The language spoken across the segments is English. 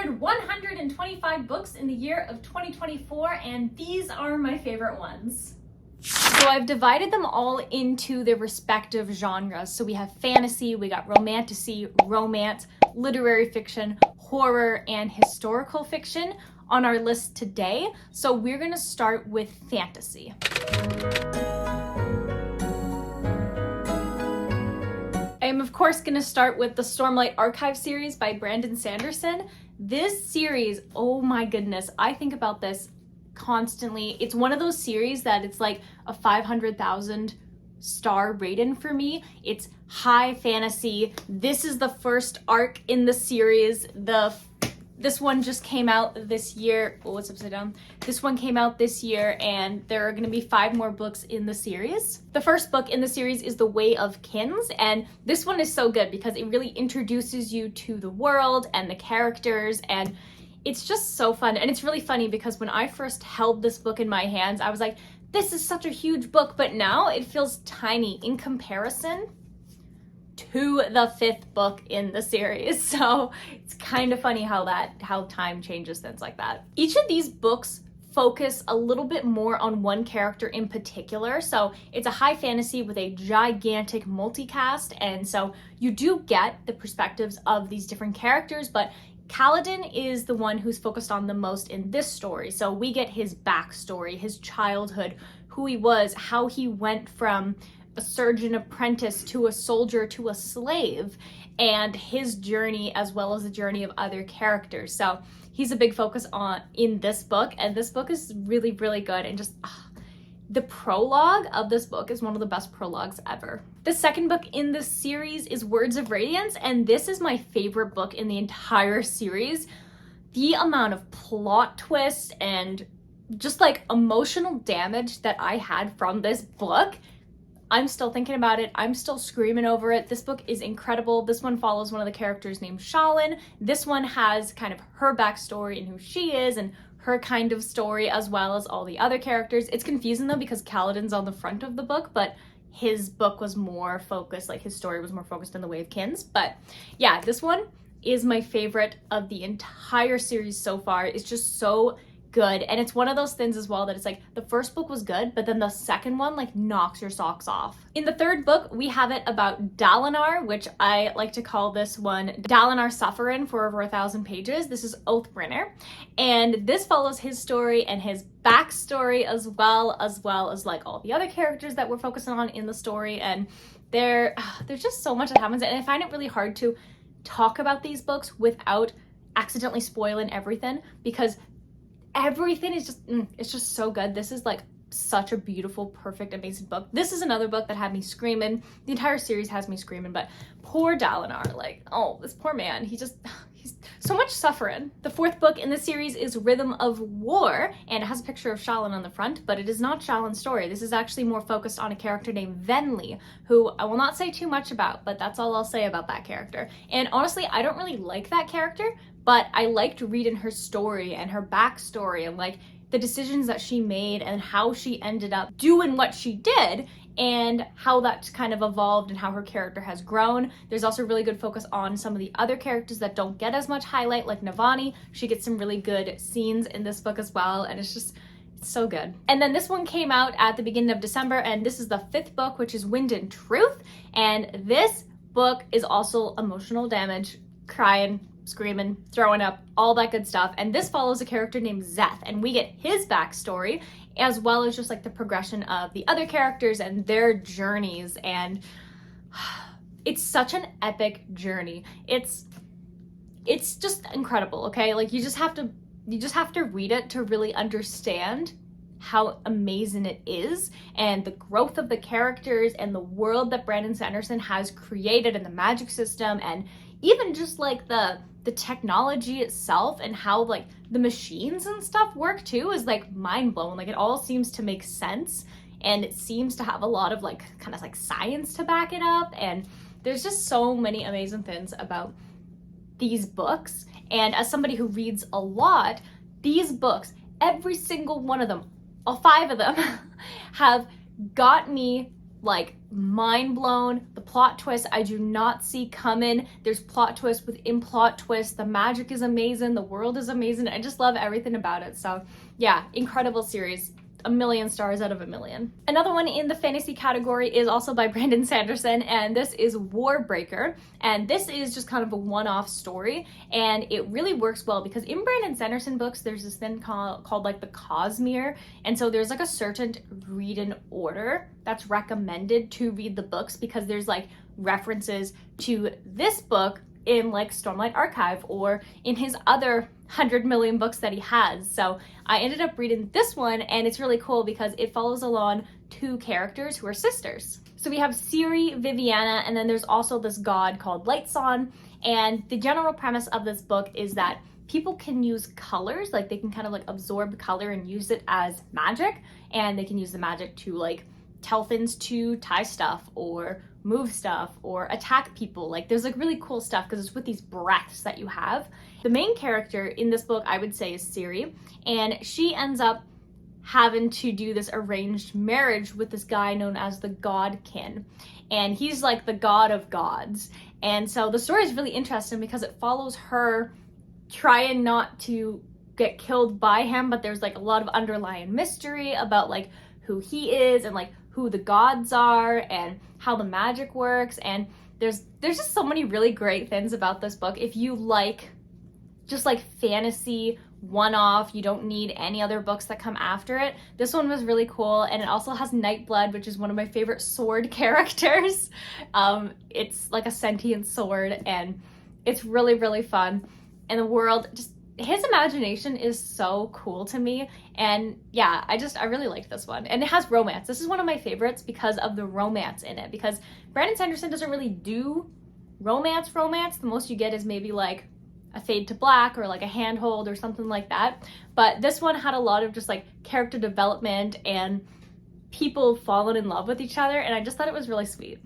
read 125 books in the year of 2024, and these are my favorite ones. So I've divided them all into their respective genres. So we have fantasy, we got romantasy, romance, literary fiction, horror, and historical fiction on our list today. So we're gonna start with fantasy. I am of course gonna start with the Stormlight Archive series by Brandon Sanderson. This series, oh my goodness, I think about this constantly. It's one of those series that it's like a 500,000 star rating for me. It's high fantasy. This is the first arc in the series. This one just came out this year. Oh, what's upside down? This one came out this year, and there are going to be 5 more books in the series. The first book in the series is The Way of Kins, and this one is so good because it really introduces you to the world and the characters, and it's just so fun. And it's really funny because when I first held this book in my hands, I was like, this is such a huge book, but now it feels tiny in comparison to the 5th book in the series. So it's kind of funny how time changes things like that. Each of these books focus a little bit more on one character in particular. So it's a high fantasy with a gigantic multicast, and so you do get the perspectives of these different characters, but Kaladin is the one who's focused on the most in this story. So we get his backstory, his childhood, who he was, how he went from a surgeon apprentice to a soldier to a slave, and his journey as well as the journey of other characters. So he's a big focus on in this book, and this book is really, really good. And just the prologue of this book is one of the best prologues ever. The second book in this series is Words of Radiance, and this is my favorite book in the entire series. The amount of plot twists and just like emotional damage that I had from this book, I'm still thinking about it. I'm still screaming over it. This book is incredible. This one follows one of the characters named Shalin. This one has kind of her backstory and who she is and her kind of story, as well as all the other characters. It's confusing though because Kaladin's on the front of the book, but his book was more focused, like his story was more focused on the Way of Kins. But yeah, this one is my favorite of the entire series so far. It's just so good, and it's one of those things as well that it's like the first book was good, but then the second one like knocks your socks off. In the third book, we have it about Dalinar, which I like to call this one Dalinar Suffering for over 1,000 pages. This is Oathbringer, and this follows his story and his backstory as well as like all the other characters that we're focusing on in the story. And there's just so much that happens, and I find it really hard to talk about these books without accidentally spoiling everything, because everything is just, it's just so good. This is like such a beautiful, perfect, amazing book. This is another book that had me screaming. The entire series has me screaming, but poor Dalinar, like, oh, this poor man, he's so much suffering. The fourth book in the series is Rhythm of War, and it has a picture of Shalin on the front, but it is not Shalin's story. This is actually more focused on a character named Venli, who I will not say too much about, but that's all I'll say about that character. And honestly, I don't really like that character, but I liked reading her story and her backstory and like the decisions that she made and how she ended up doing what she did and how that kind of evolved and how her character has grown. There's also really good focus on some of the other characters that don't get as much highlight, like Navani. She gets some really good scenes in this book as well, and it's so good. And then this one came out at the beginning of December, and this is the 5th book, which is Wind and Truth. And this book is also emotional damage, crying, screaming, throwing up, all that good stuff. And this follows a character named Zeth, and we get his backstory as well as just like the progression of the other characters and their journeys. And it's such an epic journey. It's just incredible, okay? Like you just have to read it to really understand how amazing it is, and the growth of the characters and the world that Brandon Sanderson has created, and the magic system, and even just like the technology itself and how like the machines and stuff work too is like mind-blowing. Like it all seems to make sense, and it seems to have a lot of like kind of like science to back it up, and there's just so many amazing things about these books. And as somebody who reads a lot, these books, every single one of them, all 5 of them, have got me like mind blown. The plot twist I do not see coming. There's plot twist within plot twist. The magic is amazing. The world is amazing. I just love everything about it. So yeah, incredible series. 1,000,000 stars out of 1,000,000. Another one in the fantasy category is also by Brandon Sanderson, and this is Warbreaker. And this is just kind of a one-off story, and it really works well because in Brandon Sanderson books, there's this thing called like the Cosmere, and so there's like a certain read-in order that's recommended to read the books because there's like references to this book in like Stormlight Archive or in his other 100 million books that he has. So I ended up reading this one, and it's really cool because it follows along two characters who are sisters. So we have Ciri, Viviana, and then there's also this god called Lightson. And the general premise of this book is that people can use colors, like they can kind of like absorb color and use it as magic, and they can use the magic to like tell things to tie stuff or move stuff or attack people. Like there's like really cool stuff because it's with these breaths that you have. The main character in this book, I would say, is Ciri, and she ends up having to do this arranged marriage with this guy known as the Godkin, and he's like the god of gods. And so the story is really interesting because it follows her trying not to get killed by him, but there's like a lot of underlying mystery about like who he is and like who the gods are and how the magic works. And there's just so many really great things about this book. If you like just like fantasy one-off, you don't need any other books that come after it, this one was really cool. And it also has Nightblood, which is one of my favorite sword characters. It's like a sentient sword, and it's really, really fun. And the world, just his imagination is so cool to me. And yeah, I really liked this one. And it has romance. This is one of my favorites because of the romance in it, because Brandon Sanderson doesn't really do romance. The most you get is maybe like a fade to black or like a handhold or something like that. But this one had a lot of just like character development and people falling in love with each other, and I just thought it was really sweet.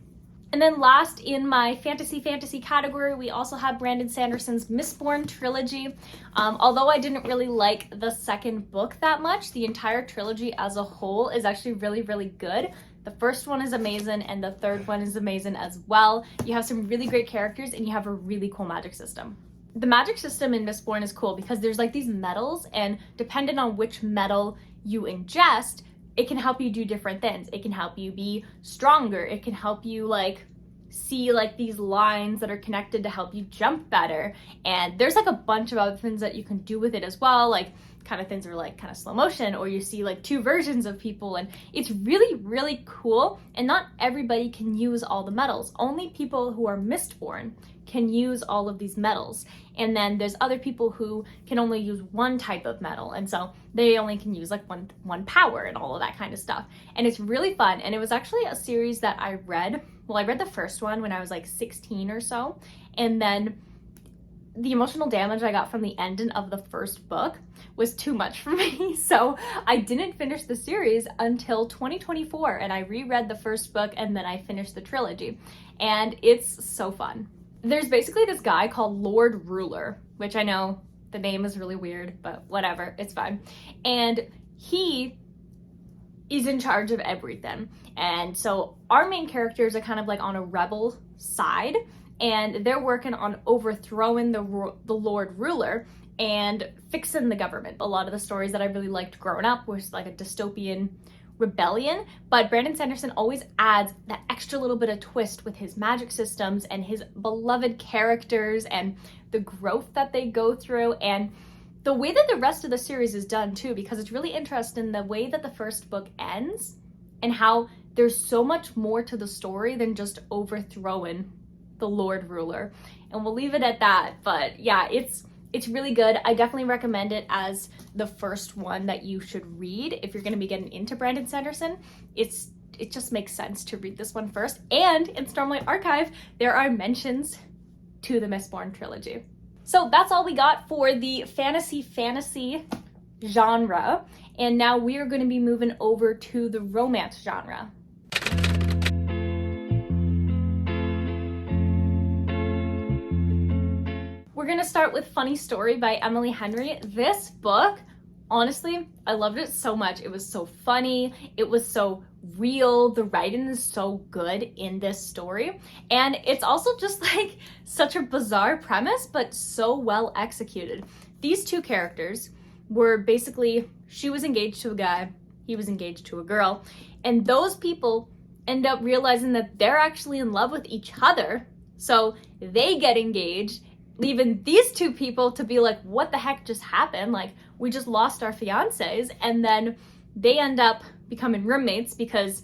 And then last in my fantasy category, we also have Brandon Sanderson's Mistborn trilogy. Although I didn't really like the second book that much, the entire trilogy as a whole is actually really, really good. The first one is amazing, and the third one is amazing as well. You have some really great characters, and you have a really cool magic system. The magic system in Mistborn is cool because there's like these metals, and depending on which metal you ingest, it can help you do different things. It can help you be stronger. It can help you like see like these lines that are connected to help you jump better. And there's like a bunch of other things that you can do with it as well. Like kind of things are like kind of slow motion, or you see like two versions of people, and it's really, really cool. And not everybody can use all the metals. Only people who are Mistborn can use all of these metals. And then there's other people who can only use one type of metal, and so they only can use like one power and all of that kind of stuff. And it's really fun. And it was actually a series that I read. Well, I read the first one when I was like 16 or so, and then the emotional damage I got from the ending of the first book was too much for me. So I didn't finish the series until 2024, and I reread the first book and then I finished the trilogy, and it's so fun. There's basically this guy called Lord Ruler, which I know the name is really weird, but whatever, it's fine. And he is in charge of everything. And so our main characters are kind of like on a rebel side, and they're working on overthrowing the Lord Ruler and fixing the government. A lot of the stories that I really liked growing up was like a dystopian rebellion, but Brandon Sanderson always adds that extra little bit of twist with his magic systems and his beloved characters and the growth that they go through, and the way that the rest of the series is done too, because it's really interesting the way that the first book ends and how there's so much more to the story than just overthrowing the Lord Ruler. And we'll leave it at that. But yeah, it's really good. I definitely recommend it as the first one that you should read if you're going to be getting into Brandon Sanderson. It just makes sense to read this one first. And in Stormlight Archive, there are mentions to the Mistborn trilogy. So that's all we got for the fantasy genre. And now we are going to be moving over to the romance genre. We're going to start with Funny Story by Emily Henry. This book, honestly, I loved it so much. It was so funny. It was so real. The writing is so good in this story. And it's also just like such a bizarre premise, but so well executed. These two characters were basically, she was engaged to a guy, he was engaged to a girl, and those people end up realizing that they're actually in love with each other. So they get engaged, leaving these two people to be like, what the heck just happened? Like, we just lost our fiancés. And then they end up becoming roommates because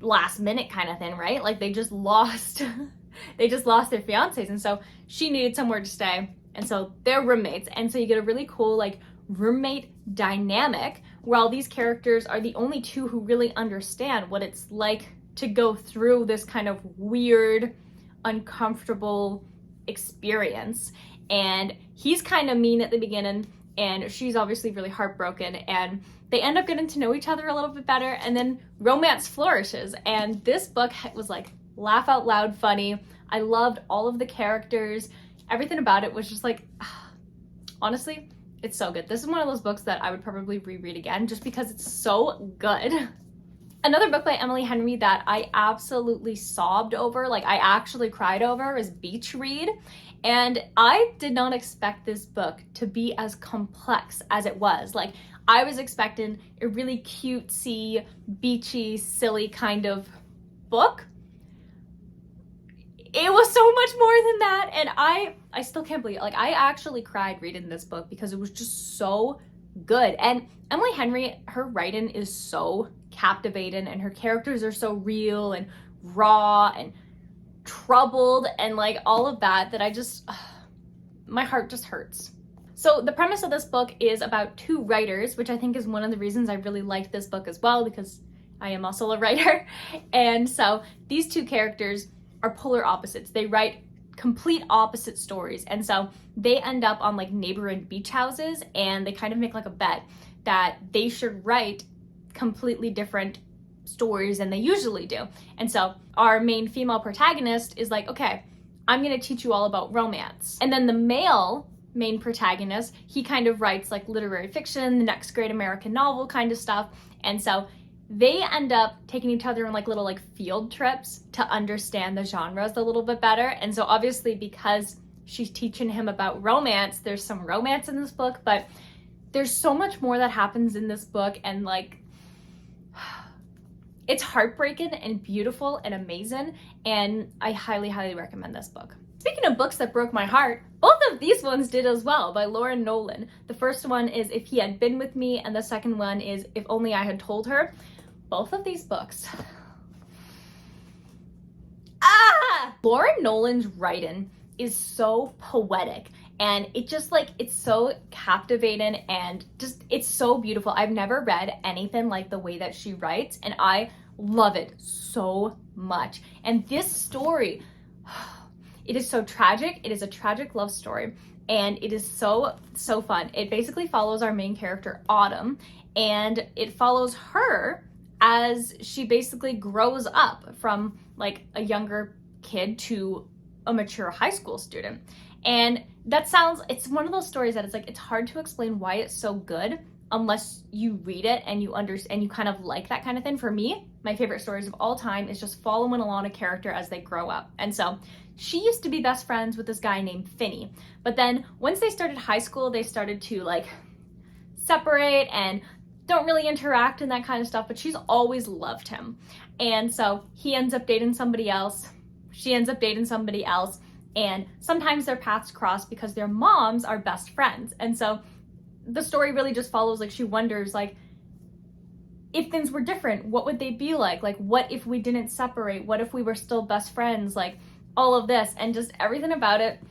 last minute kind of thing, right? Like they just lost their fiancés. And so she needed somewhere to stay. And so they're roommates. And so you get a really cool like roommate dynamic where all these characters are the only two who really understand what it's like to go through this kind of weird, uncomfortable experience. And he's kind of mean at the beginning, and she's obviously really heartbroken, and they end up getting to know each other a little bit better, and then romance flourishes. And this book was like laugh out loud funny. I loved all of the characters. Everything about it was just like, honestly, it's so good. This is one of those books that I would probably reread again just because it's so good. Another book by Emily Henry that I absolutely sobbed over, like I actually cried over, is Beach Read. And I did not expect this book to be as complex as it was. Like, I was expecting a really cutesy, beachy, silly kind of book. It was so much more than that, and I still can't believe it. Like, I actually cried reading this book because it was just so good. And Emily Henry, her writing is so captivating, and her characters are so real and raw and troubled and like all of that I just, my heart just hurts. So the premise of this book is about two writers, which I think is one of the reasons I really liked this book as well, because I am also a writer. And so these two characters are polar opposites. They write complete opposite stories. And so they end up on like neighboring beach houses, and they kind of make like a bet that they should write completely different stories than they usually do. And so our main female protagonist is like, okay, I'm gonna teach you all about romance. And then the male main protagonist, he kind of writes like literary fiction, the next great American novel kind of stuff. And so they end up taking each other on like little like field trips to understand the genres a little bit better. And so obviously, because she's teaching him about romance, there's some romance in this book, but there's so much more that happens in this book, and like it's heartbreaking and beautiful and amazing, and I highly, highly recommend this book. Speaking of books that broke my heart, both of these ones did as well, by Lauren Nolan. The first one is If He Had Been With Me, and the second one is If Only I Had Told Her. Both of these books. Lauren Nolan's writing is so poetic, and it just like, it's so captivating and just, it's so beautiful. I've never read anything like the way that she writes, and I love it so much. And this story, it is so tragic. It is a tragic love story, and it is so, so fun. It basically follows our main character, Autumn, and it follows her as she basically grows up from like a younger kid to a mature high school student. And that sounds, it's one of those stories that it's like, it's hard to explain why it's so good unless you read it and you understand, you kind of like that kind of thing. For me, my favorite stories of all time is just following along a character as they grow up. And so she used to be best friends with this guy named Finney, but then once they started high school, they started to like separate and don't really interact and that kind of stuff, but she's always loved him. And so he ends up dating somebody else, she ends up dating somebody else, and sometimes their paths cross because their moms are best friends. And so the story really just follows, like she wonders, like, if things were different, what would they be like? Like, what if we didn't separate? What if we were still best friends? Like, all of this, and just everything about it.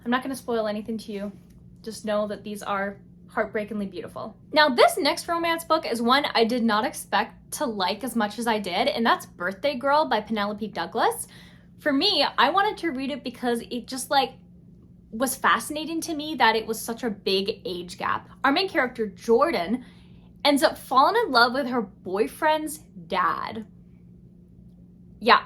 I'm not gonna spoil anything to you. Just know that these are heartbreakingly beautiful. Now, this next romance book is one I did not expect to like as much as I did, and that's Birthday Girl by Penelope Douglas. For me, I wanted to read it because it just like was fascinating to me that it was such a big age gap. Our main character, Jordan, ends up falling in love with her boyfriend's dad. Yeah.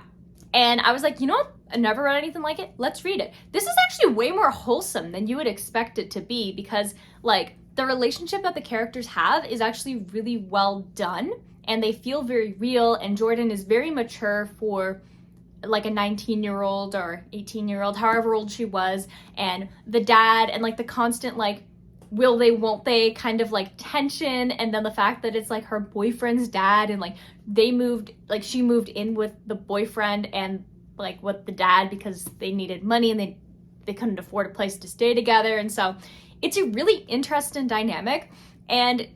And I was like, you know what? I never read anything like it. Let's read it. This is actually way more wholesome than you would expect it to be because like the relationship that the characters have is actually really well done and they feel very real, and Jordan is very mature for like a 19-year-old or 18-year-old, however old she was, and the dad and like the constant like will they, won't they kind of like tension, and then the fact that it's like her boyfriend's dad and like she moved in with the boyfriend and like with the dad because they needed money and they couldn't afford a place to stay together. And so it's a really interesting dynamic, and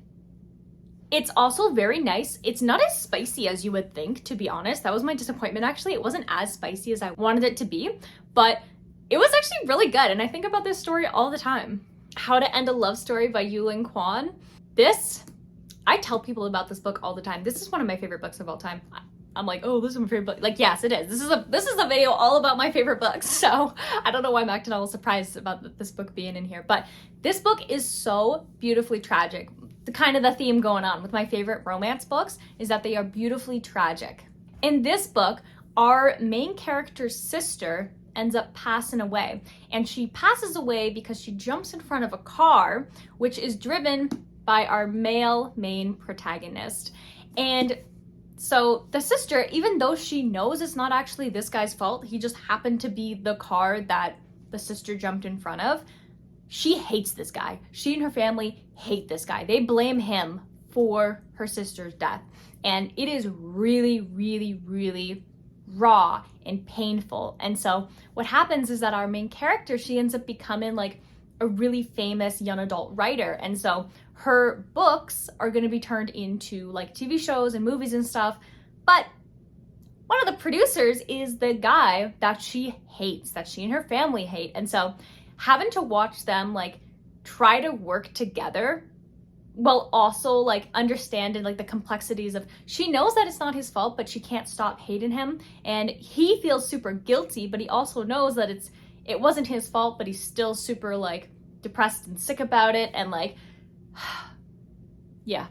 it's also very nice. It's not as spicy as you would think, to be honest. That was my disappointment, actually. It wasn't as spicy as I wanted it to be, but it was actually really good, and I think about this story all the time. How to End a Love Story by Yulin Kwan. I tell people about this book all the time. This is one of my favorite books of all time. I'm like, oh, this is my favorite book. Like, yes, it is. This is a video all about my favorite books. So I don't know why I'm acting all surprised about this book being in here, but this book is so beautifully tragic. The theme going on with my favorite romance books is that they are beautifully tragic. In this book, our main character's sister ends up passing away, and she passes away because she jumps in front of a car which is driven by our male main protagonist. And so the sister, even though she knows it's not actually this guy's fault, he just happened to be the car that the sister jumped in front of, she hates this guy. She and her family hate this guy. They blame him for her sister's death. And it is really, really, really raw and painful. And so what happens is that our main character, she ends up becoming like a really famous young adult writer. And so her books are going to be turned into like TV shows and movies and stuff. But one of the producers is the guy that she hates, that she and her family hate. And so having to watch them like try to work together while also like understanding like the complexities of, she knows that it's not his fault, but she can't stop hating him, and he feels super guilty, but he also knows that it wasn't his fault, but he's still super like depressed and sick about it. And like yeah,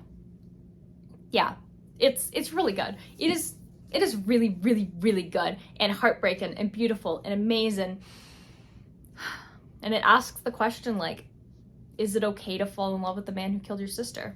it's really good. It is really, really, really good and heartbreaking and beautiful and amazing. And it asks the question like, is it okay to fall in love with the man who killed your sister?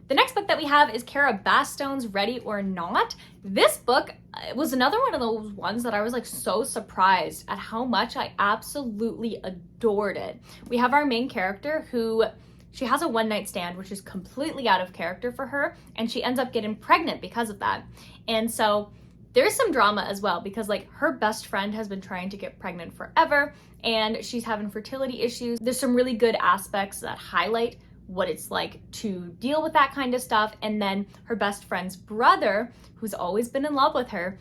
The next book that we have is Kara Bastone's Ready or Not. This book was another one of those ones that I was like so surprised at how much I absolutely adored it. We have our main character who, she has a one-night stand, which is completely out of character for her, and she ends up getting pregnant because of that. And so there's some drama as well because like her best friend has been trying to get pregnant forever and she's having fertility issues. There's some really good aspects that highlight what it's like to deal with that kind of stuff. And then her best friend's brother, who's always been in love with her,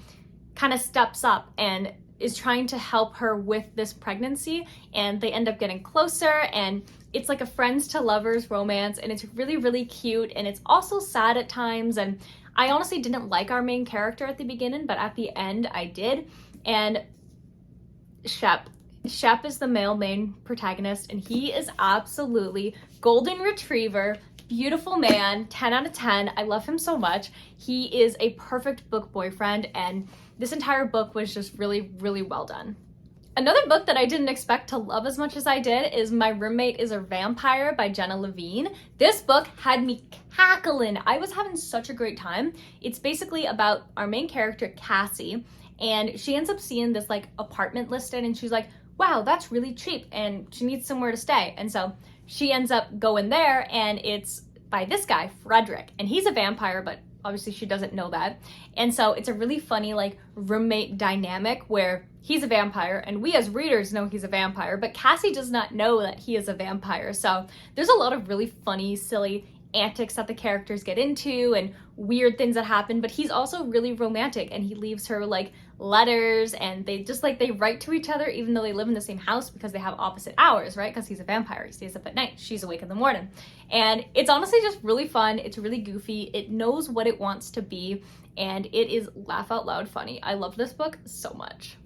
kind of steps up and is trying to help her with this pregnancy, and they end up getting closer, and it's like a friends to lovers romance, and it's really, really cute, and it's also sad at times. And I honestly didn't like our main character at the beginning, but at the end I did. And Shep is the male main protagonist, and he is absolutely golden retriever, beautiful man, 10 out of 10. I love him so much. He is a perfect book boyfriend, and this entire book was just really, really well done. Another book that I didn't expect to love as much as I did is My Roommate is a Vampire by Jenna Levine. This book had me cackling. I was having such a great time. It's basically about our main character, Cassie, and she ends up seeing this like apartment listed, and she's like, wow, that's really cheap, and she needs somewhere to stay. And so she ends up going there, and it's by this guy, Frederick, and he's a vampire, but obviously she doesn't know that. And so it's a really funny like roommate dynamic where he's a vampire and we as readers know he's a vampire, but Cassie does not know that he is a vampire. So there's a lot of really funny, silly antics that the characters get into and weird things that happen, but he's also really romantic, and he leaves her like letters, and they just like they write to each other even though they live in the same house because they have opposite hours, right? Because he's a vampire, he stays up at night, she's awake in the morning. And it's honestly just really fun. It's really goofy, it knows what it wants to be, and it is laugh out loud funny. I love this book so much.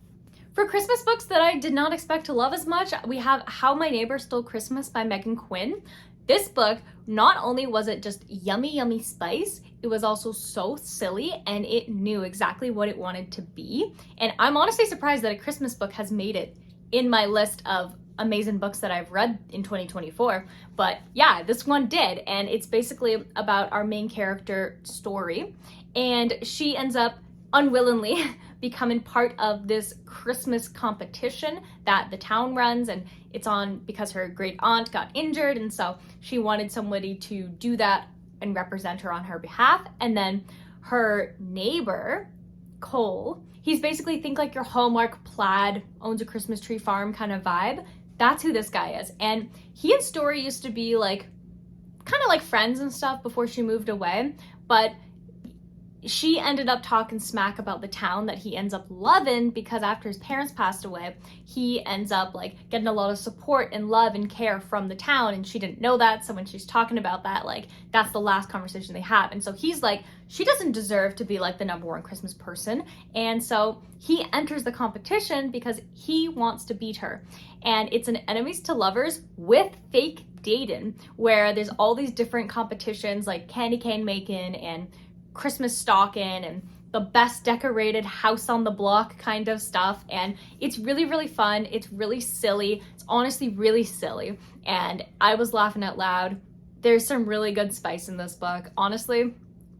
For Christmas books that I did not expect to love as much, we have How My Neighbor Stole Christmas by Megan Quinn. This book, not only was it just yummy, yummy spice, it was also so silly, and it knew exactly what it wanted to be. And I'm honestly surprised that a Christmas book has made it in my list of amazing books that I've read in 2024. But yeah, this one did. And it's basically about our main character story. And she ends up unwillingly becoming part of this Christmas competition that the town runs, and it's on because her great aunt got injured, and so she wanted somebody to do that and represent her on her behalf. And then her neighbor, Cole, he's basically, think like your Hallmark plaid, owns a Christmas tree farm kind of vibe. That's who this guy is. And he and Story used to be like kind of like friends and stuff before she moved away, but she ended up talking smack about the town that he ends up loving, because after his parents passed away, he ends up like getting a lot of support and love and care from the town, and she didn't know that. So when she's talking about that, like, that's the last conversation they have. And so he's like, she doesn't deserve to be like the #1 Christmas person. And so he enters the competition because he wants to beat her. And it's an enemies to lovers with fake dating, where there's all these different competitions like candy cane making and Christmas stocking and the best decorated house on the block kind of stuff. And it's really, really fun. It's really silly. It's honestly really silly. And I was laughing out loud. There's some really good spice in this book. Honestly,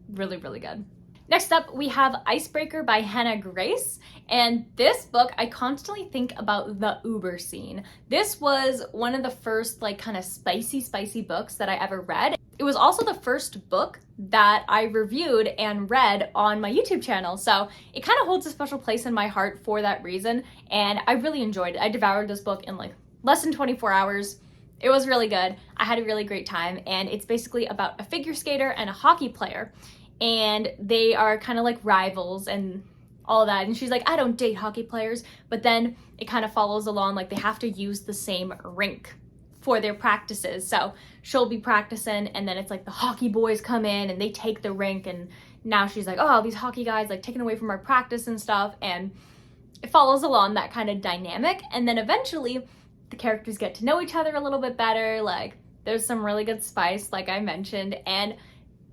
really, really good. Next up, we have Icebreaker by Hannah Grace. And this book, I constantly think about the Uber scene. This was one of the first like kind of spicy books that I ever read. It was also the first book that I reviewed and read on my YouTube channel. So it kind of holds a special place in my heart for that reason. And I really enjoyed it. I devoured this book in like less than 24 hours. It was really good. I had a really great time. And it's basically about a figure skater and a hockey player. And they are kind of like rivals and all that. And she's like, I don't date hockey players. But then it kind of follows along, like they have to use the same rink for their practices. So she'll be practicing, and then it's like the hockey boys come in and they take the rink, and now she's like, oh, these hockey guys like taking away from our practice and stuff. And it follows along that kind of dynamic. And then eventually the characters get to know each other a little bit better. Like there's some really good spice, like I mentioned, and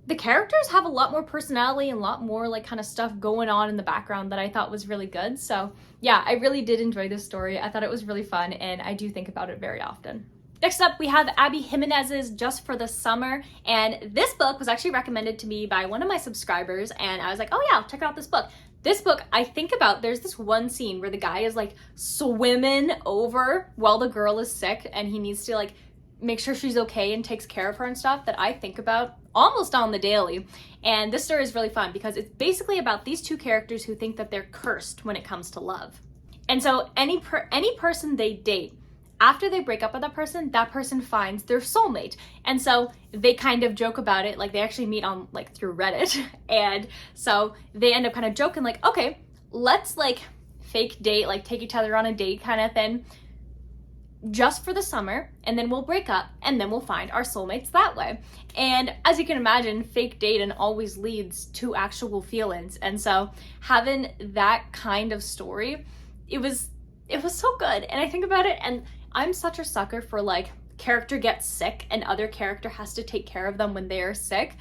the characters have a lot more personality and a lot more like kind of stuff going on in the background that I thought was really good. So yeah, I really did enjoy this story. I thought it was really fun, and I do think about it very often. Next up, we have Abby Jimenez's Just for the Summer. And this book was actually recommended to me by one of my subscribers, and I was like, oh yeah, I'll check out this book. This book, I think about, there's this one scene where the guy is like swimming over while the girl is sick, and he needs to like make sure she's okay and takes care of her and stuff, that I think about almost on the daily. And this story is really fun because it's basically about these two characters who think that they're cursed when it comes to love. And so any person they date, after they break up with that person finds their soulmate. And so they kind of joke about it, like they actually meet on like through Reddit. And so they end up kind of joking like, okay, let's like fake date, like take each other on a date kind of thing, just for the summer, and then we'll break up, and then we'll find our soulmates that way. And as you can imagine, fake dating always leads to actual feelings. And so having that kind of story, it was so good. And I think about it, and I'm such a sucker for like character gets sick and other character has to take care of them when they are sick.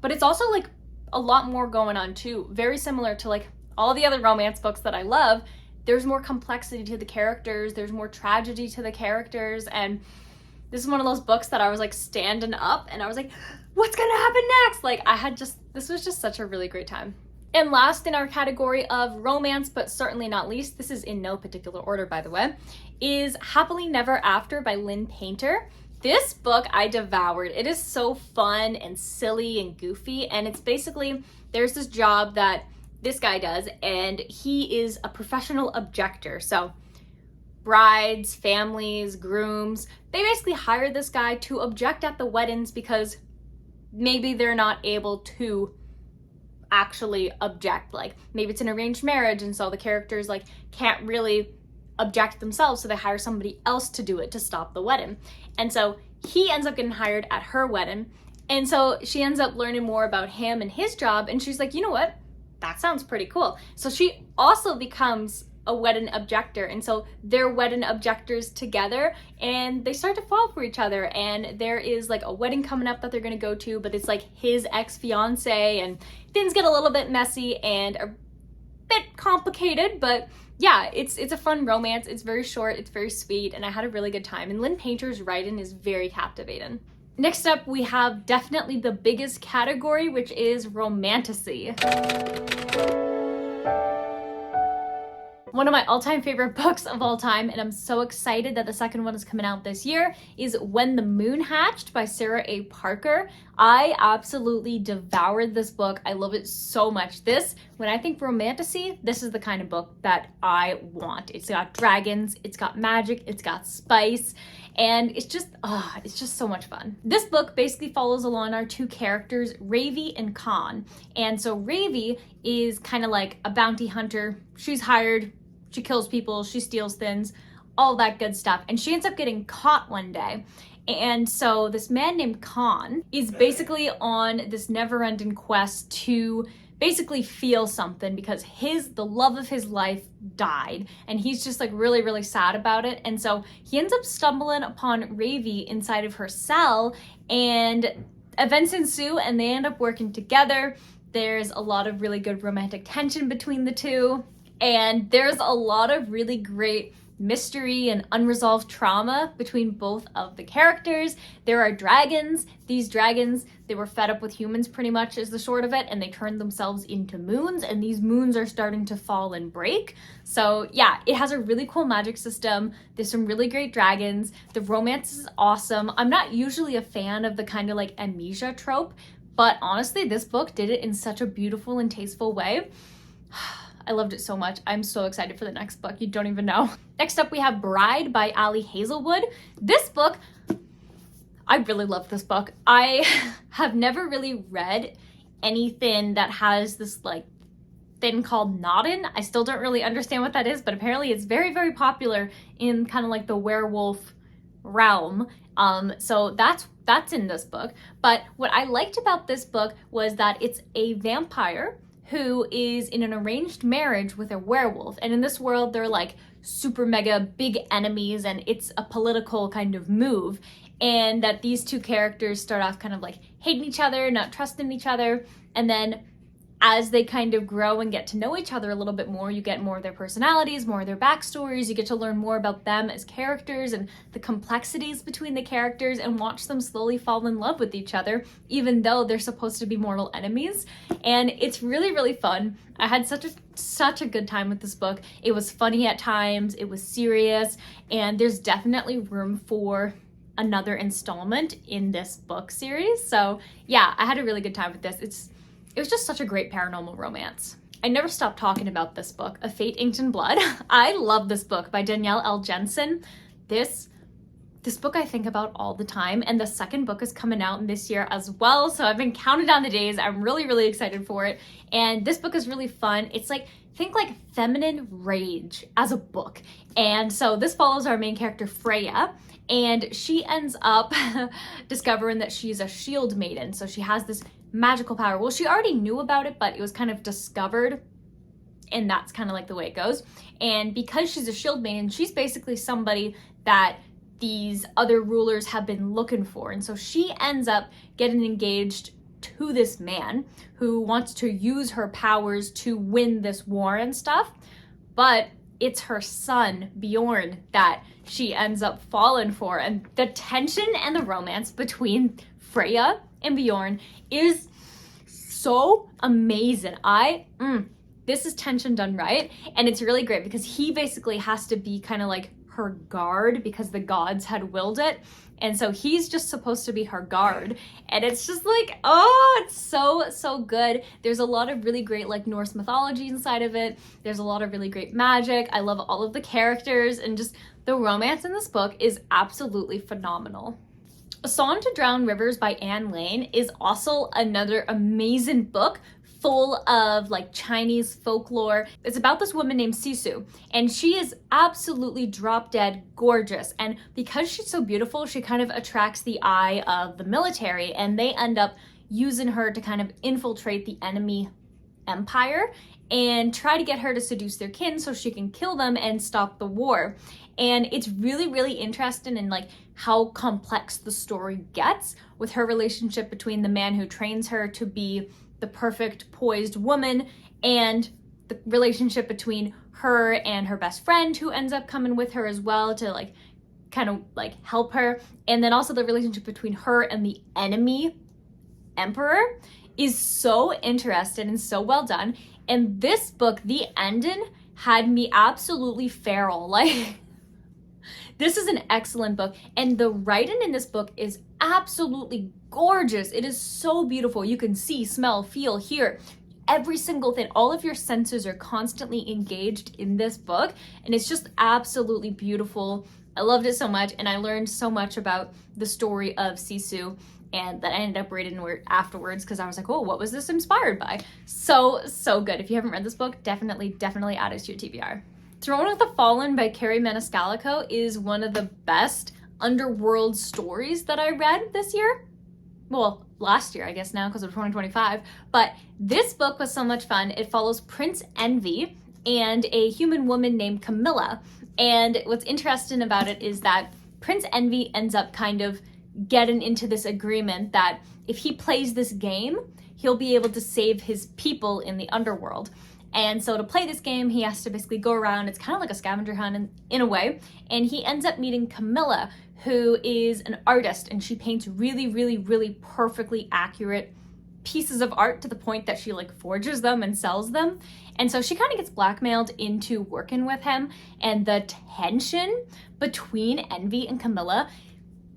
But it's also like a lot more going on too. Very similar to like all the other romance books that I love. There's more complexity to the characters. There's more tragedy to the characters. And this is one of those books that I was like standing up and I was like, what's gonna happen next? Like this was just such a really great time. And last in our category of romance, but certainly not least, this is in no particular order, by the way, is Happily Never After by Lynn Painter. This book I devoured. It is so fun and silly and goofy. And it's basically, there's this job that this guy does, and he is a professional objector. So brides, families, grooms, they basically hire this guy to object at the weddings because maybe they're not able to actually object. Like maybe it's an arranged marriage, and so the characters like can't really object themselves, so they hire somebody else to do it to stop the wedding. And so he ends up getting hired at her wedding, and so she ends up learning more about him and his job, and she's like, you know what, that sounds pretty cool. So she also becomes a wedding objector, and so they're wedding objectors together, and they start to fall for each other, and there is like a wedding coming up that they're gonna go to, but it's like his ex-fiance, and things get a little bit messy and a bit complicated, but yeah, it's a fun romance. It's very short, it's very sweet, and I had a really good time, and Lynn Painter's writing is very captivating. Next up, we have definitely the biggest category, which is Romantasy. One of my all-time favorite books of all time, and I'm so excited that the second one is coming out this year, is When the Moon Hatched by Sarah A. Parker. I absolutely devoured this book. I love it so much. When I think Romantasy, this is the kind of book that I want. It's got dragons, it's got magic, it's got spice, and it's just so much fun. This book basically follows along our two characters, Ravi and Khan. And so Ravi is kind of like a bounty hunter. She's hired, she kills people, she steals things, all that good stuff. And she ends up getting caught one day. And so this man named Khan is basically on this never-ending quest to basically feel something, because the love of his life died, and he's just like really, really sad about it. And so he ends up stumbling upon Ravi inside of her cell, and events ensue, and they end up working together. There's a lot of really good romantic tension between the two, and there's a lot of really great mystery and unresolved trauma between both of the characters. There are dragons. These dragons, they were fed up with humans pretty much is the short of it, and they turned themselves into moons, and these moons are starting to fall and break. So yeah, it has a really cool magic system. There's some really great dragons. The romance is awesome. I'm not usually a fan of the kind of like amnesia trope, but honestly, this book did it in such a beautiful and tasteful way. I loved it so much. I'm so excited for the next book. You don't even know. Next up, we have Bride by Ali Hazelwood. This book, I really love this book. I have never really read anything that has this like thing called Noddin. I still don't really understand what that is, but apparently it's very, very popular in kind of like the werewolf realm. So that's in this book. But what I liked about this book was that it's a vampire who is in an arranged marriage with a werewolf. And in this world, they're like super mega big enemies, and it's a political kind of move. And that these two characters start off kind of like hating each other, not trusting each other. And then as they kind of grow and get to know each other a little bit more, you get more of their personalities, more of their backstories. You get to learn more about them as characters and the complexities between the characters, and watch them slowly fall in love with each other, even though they're supposed to be mortal enemies. And it's really, really fun. I had such a good time with this book. It was funny at times, it was serious, and there's definitely room for another installment in this book series. So yeah, I had a really good time with this. It was just such a great paranormal romance. I never stopped talking about this book, A Fate Inked in Blood. I love this book by Danielle L. Jensen. This book I think about all the time, and the second book is coming out this year as well, so I've been counting down the days. I'm really, really excited for it, and this book is really fun. It's like, think like feminine rage as a book. And so this follows our main character, Freya, and she ends up discovering that she's a shield maiden. So she has this magical power. Well, she already knew about it, but it was kind of discovered, and that's kind of like the way it goes. And because she's a shield maiden, she's basically somebody that these other rulers have been looking for. And so she ends up getting engaged to this man who wants to use her powers to win this war and stuff. But it's her son, Bjorn, that she ends up falling for. And the tension and the romance between Freya and Bjorn is so amazing. This is tension done right, and it's really great because he basically has to be kind of like her guard because the gods had willed it, and so he's just supposed to be her guard, and it's just like, oh, it's so good. There's a lot of really great like Norse mythology inside of it. There's a lot of really great magic. I love all of the characters, and just the romance in this book is absolutely phenomenal. A Song to Drown Rivers by Anne Lane is also another amazing book full of like Chinese folklore. It's about this woman named Sisu, and she is absolutely drop dead gorgeous. And because she's so beautiful, she kind of attracts the eye of the military, and they end up using her to kind of infiltrate the enemy empire and try to get her to seduce their kin so she can kill them and stop the war. And it's really, really interesting in like how complex the story gets with her relationship between the man who trains her to be the perfect poised woman and the relationship between her and her best friend who ends up coming with her as well to like kind of like help her. And then also the relationship between her and the enemy emperor is so interesting and so well done. And this book, the ending, had me absolutely feral. Like, this is an excellent book. And the writing in this book is absolutely gorgeous. It is so beautiful. You can see, smell, feel, hear every single thing. All of your senses are constantly engaged in this book. And it's just absolutely beautiful. I loved it so much. And I learned so much about the story of Sisu, and that I ended up reading afterwards because I was like, oh, what was this inspired by? So good. If you haven't read this book, definitely add it to your TBR. Throne of the Fallen by Carrie Maniscalco is one of the best underworld stories that I read this year. Well, last year, I guess now because of 2025. But this book was so much fun. It follows Prince Envy and a human woman named Camilla. And what's interesting about it is that Prince Envy ends up kind of getting into this agreement that if he plays this game, he'll be able to save his people in the underworld. And so to play this game, he has to basically go around. It's kind of like a scavenger hunt in a way. And he ends up meeting Camilla, who is an artist, and she paints really, really, really perfectly accurate pieces of art to the point that she like forges them and sells them. And so she kind of gets blackmailed into working with him. And the tension between Envy and Camilla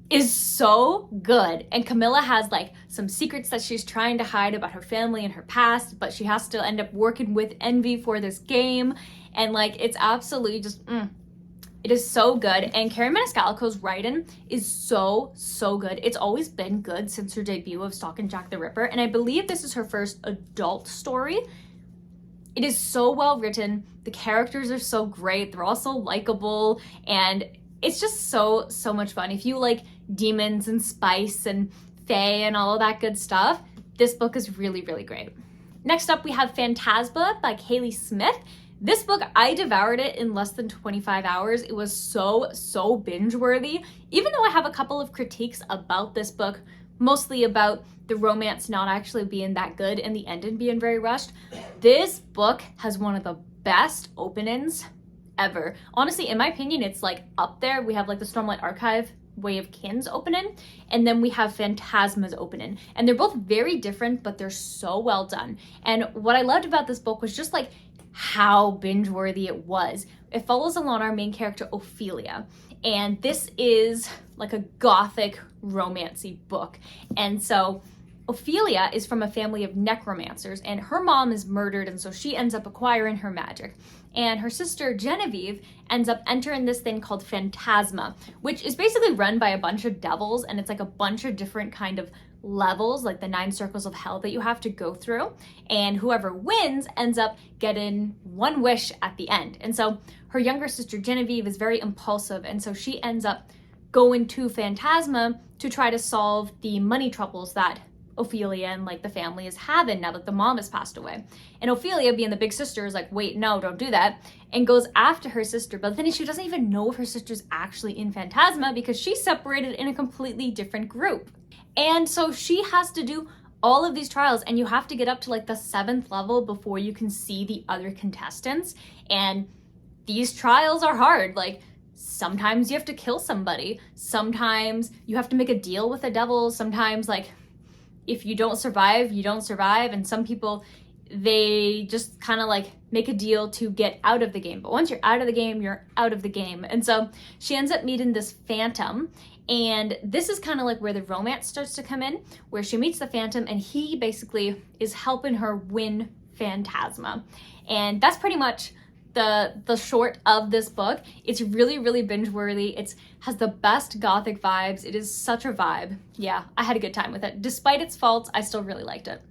is so good. And Camilla has like some secrets that she's trying to hide about her family and her past, but she has to end up working with Envy for this game. And like, it's absolutely just, it is so good. And Carrie Maniscalco's writing is so good. It's always been good since her debut of Stalking Jack the Ripper. And I believe this is her first adult story. It is so well written. The characters are so great. They're all so likable. And it's just so much fun. If you like demons and spice and fae and all of that good stuff, this book is really, really great. Next up, we have Phantasma by Kaylee Smith. This book, I devoured it in less than 25 hours. It was so binge-worthy. Even though I have a couple of critiques about this book, mostly about the romance not actually being that good and the ending being very rushed, this book has one of the best openings ever. Honestly, in my opinion, it's like up there. We have like the Stormlight Archive Way of Kin's opening, and then we have Phantasma's opening. And they're both very different, but they're so well done. And what I loved about this book was just like how binge-worthy it was. It follows along our main character, Ophelia. And this is like a gothic romancy book. And so Ophelia is from a family of necromancers, and her mom is murdered, and so she ends up acquiring her magic. And her sister Genevieve ends up entering this thing called Phantasma, which is basically run by a bunch of devils, and it's like a bunch of different kind of levels, like the 9 circles of hell that you have to go through. And whoever wins ends up getting one wish at the end. And so her younger sister Genevieve is very impulsive, and so she ends up going to Phantasma to try to solve the money troubles that Ophelia and like the family is having now that the mom has passed away. And Ophelia, being the big sister, is like, wait, no, don't do that, and goes after her sister. But then she doesn't even know if her sister's actually in Phantasma because she's separated in a completely different group. And so she has to do all of these trials, and you have to get up to like the 7th level before you can see the other contestants. And these trials are hard. Like, sometimes you have to kill somebody. Sometimes you have to make a deal with the devil. Sometimes, like, if you don't survive, you don't survive. And some people, they just kind of like make a deal to get out of the game. But once you're out of the game, you're out of the game. And so she ends up meeting this phantom. And this is kind of like where the romance starts to come in, where she meets the phantom, and he basically is helping her win Phantasma. And that's pretty much the short of this book. It's really binge worthy. It has the best gothic vibes. It is such a vibe. Yeah, I had a good time with it. Despite its faults, I still really liked it.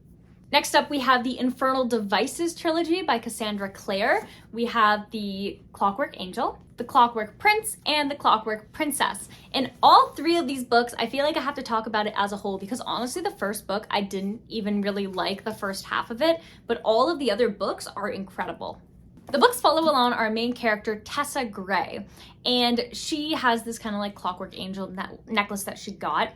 Next up, we have the Infernal Devices trilogy by Cassandra Clare. We have the Clockwork Angel, the Clockwork Prince, and the Clockwork Princess. And all three of these books, I feel like I have to talk about it as a whole because honestly, the first book, I didn't even really like the first half of it, but all of the other books are incredible. The books follow along our main character, Tessa Gray, and she has this kind of like Clockwork Angel necklace that she got.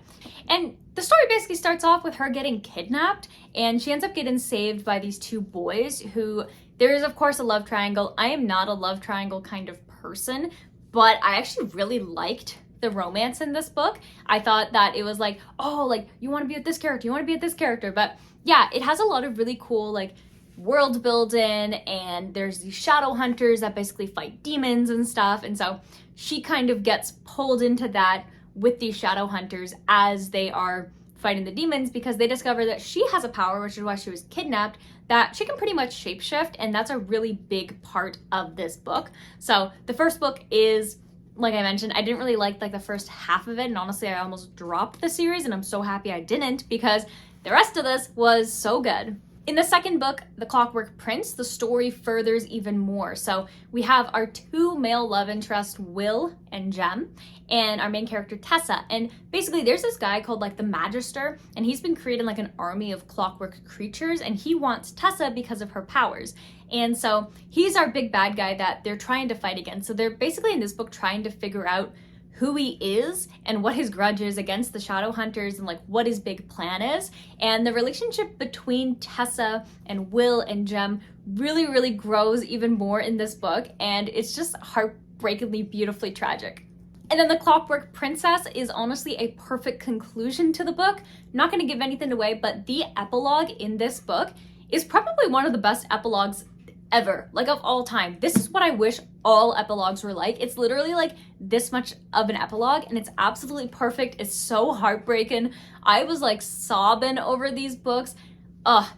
And the story basically starts off with her getting kidnapped, and she ends up getting saved by these two boys who, there is of course a love triangle. I am not a love triangle kind of person, but I actually really liked the romance in this book. I thought that it was like, oh, like you want to be with this character, you want to be with this character. But yeah, it has a lot of really cool like world building, and there's these shadow hunters that basically fight demons and stuff. And so she kind of gets pulled into that with these shadow hunters as they are fighting the demons, because they discover that she has a power, which is why she was kidnapped, that she can pretty much shapeshift, and that's a really big part of this book. So the first book is, like I mentioned, I didn't really like the first half of it, and honestly I almost dropped the series, and I'm so happy I didn't because the rest of this was so good. In the second book, The Clockwork Prince, the story furthers even more. So we have our two male love interests, Will and Jem, and our main character, Tessa. And basically there's this guy called like the Magister, and he's been creating like an army of clockwork creatures, and he wants Tessa because of her powers. And so he's our big bad guy that they're trying to fight against. So they're basically in this book trying to figure out who he is and what his grudge is against the shadow hunters and like what his big plan is. And the relationship between Tessa and Will and Jem really grows even more in this book, and it's just heartbreakingly beautifully tragic. And then The Clockwork Princess is honestly a perfect conclusion to the book. Not going to give anything away, but the epilogue in this book is probably one of the best epilogues ever, like of all time. This is what I wish all epilogues were like. It's literally like this much of an epilogue, and it's absolutely perfect. It's so heartbreaking. I was like sobbing over these books.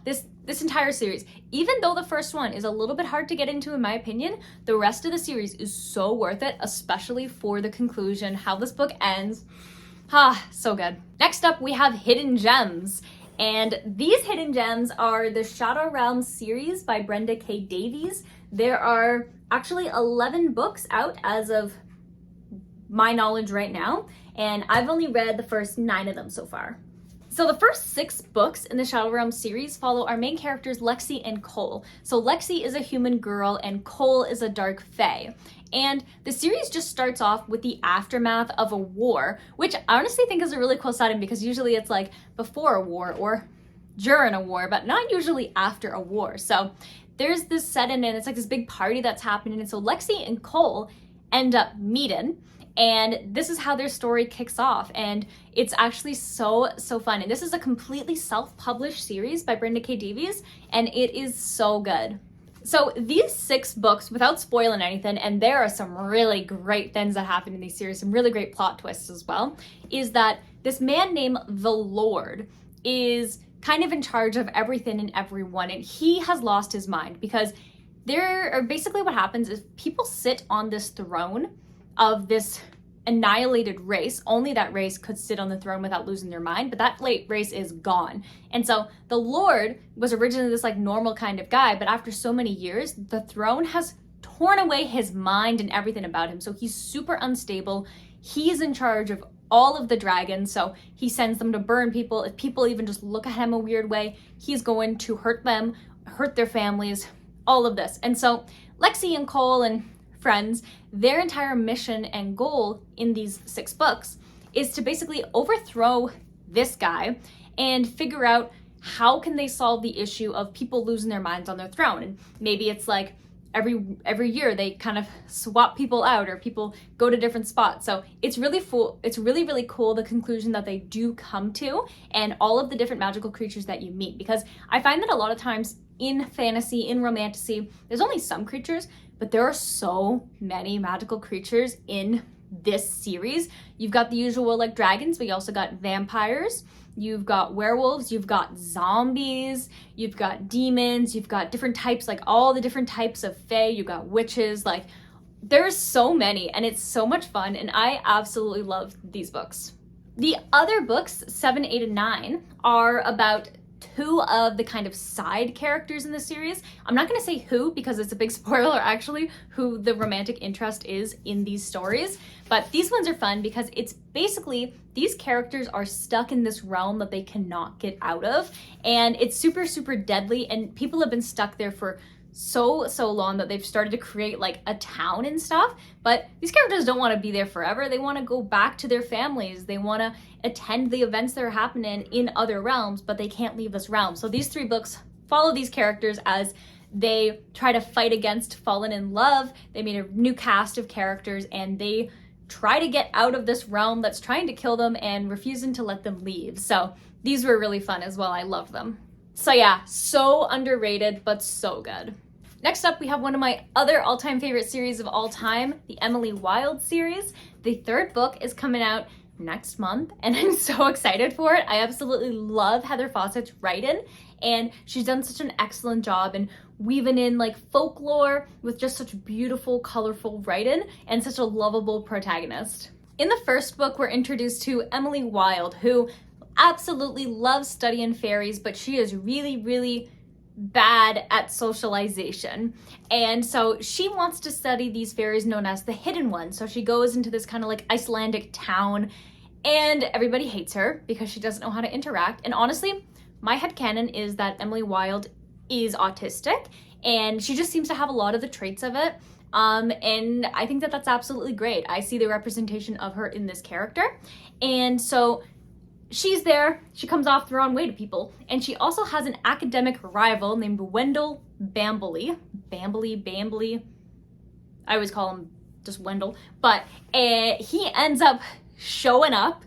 This entire series, even though the first one is a little bit hard to get into in my opinion, the rest of the series is so worth it, especially for the conclusion, how this book ends. So good. Next up, we have Hidden Gems. And these hidden gems are the Shadow Realms series by Brenda K. Davies. There are actually 11 books out as of my knowledge right now, and I've only read the first 9 of them so far. So the first 6 books in the Shadow Realms series follow our main characters Lexi and Cole. So Lexi is a human girl and Cole is a dark fae. And the series just starts off with the aftermath of a war, which I honestly think is a really cool setting because usually it's like before a war or during a war, but not usually after a war. So there's this setting and it's like this big party that's happening. And so Lexi and Cole end up meeting, and this is how their story kicks off. And it's actually so fun. And this is a completely self-published series by Brenda K. Davies, and it is so good. So these 6 books, without spoiling anything, and there are some really great things that happen in these series, some really great plot twists as well, is that this man named the Lord is kind of in charge of everything and everyone, and he has lost his mind because basically what happens is people sit on this throne of this annihilated race. Only that race could sit on the throne without losing their mind, but that race is gone. And so the Lord was originally this like normal kind of guy, but after so many years, the throne has torn away his mind and everything about him. So he's super unstable. He's in charge of all of the dragons, so he sends them to burn people. If people even just look at him a weird way, he's going to hurt them, hurt their families, all of this. And so Lexi and Cole and friends, their entire mission and goal in these 6 books is to basically overthrow this guy and figure out how can they solve the issue of people losing their minds on their throne. And maybe it's like every year they kind of swap people out or people go to different spots. So it's really cool the conclusion that they do come to, and all of the different magical creatures that you meet, because I find that a lot of times in fantasy, in romantasy, there's only some creatures, but there are so many magical creatures in this series. You've got the usual like dragons, but you also got vampires, you've got werewolves, you've got zombies, you've got demons, you've got different types, like all the different types of fae, you've got witches, like there's so many, and it's so much fun, and I absolutely love these books. The other books, 7, 8, and 9, are about two of the kind of side characters in the series. I'm not going to say who because it's a big spoiler actually, who the romantic interest is in these stories. But these ones are fun because it's basically these characters are stuck in this realm that they cannot get out of. And it's super, super deadly. And people have been stuck there for so long that they've started to create like a town and stuff. But these characters don't want to be there forever. They want to go back to their families. They want to attend the events that are happening in other realms, but they can't leave this realm. So these three books follow these characters as they try to fight against falling in love. They made a new cast of characters and they try to get out of this realm that's trying to kill them and refusing to let them leave. So these were really fun as well. I loved them. So yeah, so underrated, but so good. Next up, we have one of my other all-time favorite series of all time, the Emily Wilde series. The third book is coming out next month, and I'm so excited for it. I absolutely love Heather Fawcett's writing, and she's done such an excellent job in weaving in like folklore with just such beautiful, colorful writing and such a lovable protagonist. In the first book, we're introduced to Emily Wilde, who absolutely loves studying fairies, but she is really, really bad at socialization. And so she wants to study these fairies known as the Hidden Ones. So she goes into this kind of like Icelandic town and everybody hates her because she doesn't know how to interact. And honestly, my headcanon is that Emily Wilde is autistic and she just seems to have a lot of the traits of it. And I think that that's absolutely great. I see the representation of her in this character. And so she's there, she comes off the wrong way to people, and she also has an academic rival named Wendell Bambley. Bambley. I always call him just Wendell. But he ends up showing up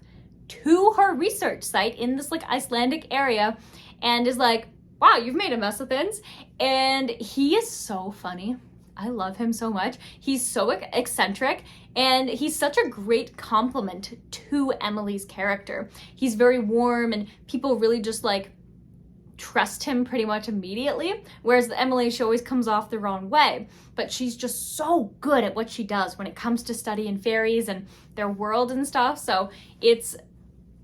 to her research site in this like Icelandic area and is like, wow, you've made a mess of things. And he is so funny. I love him so much. He's so eccentric and he's such a great compliment to Emily's character. He's very warm and people really just like trust him pretty much immediately. Whereas Emily, she always comes off the wrong way, but she's just so good at what she does when it comes to studying fairies and their world and stuff. So it's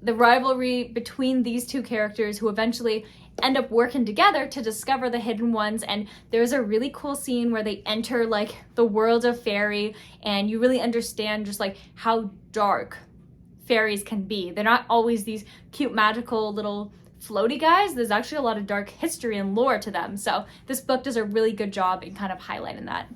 the rivalry between these two characters who eventually end up working together to discover the Hidden Ones. And there's a really cool scene where they enter like the world of fairy and you really understand just like how dark fairies can be. They're not always these cute magical little floaty guys. There's actually a lot of dark history and lore to them. So this book does a really good job in kind of highlighting that.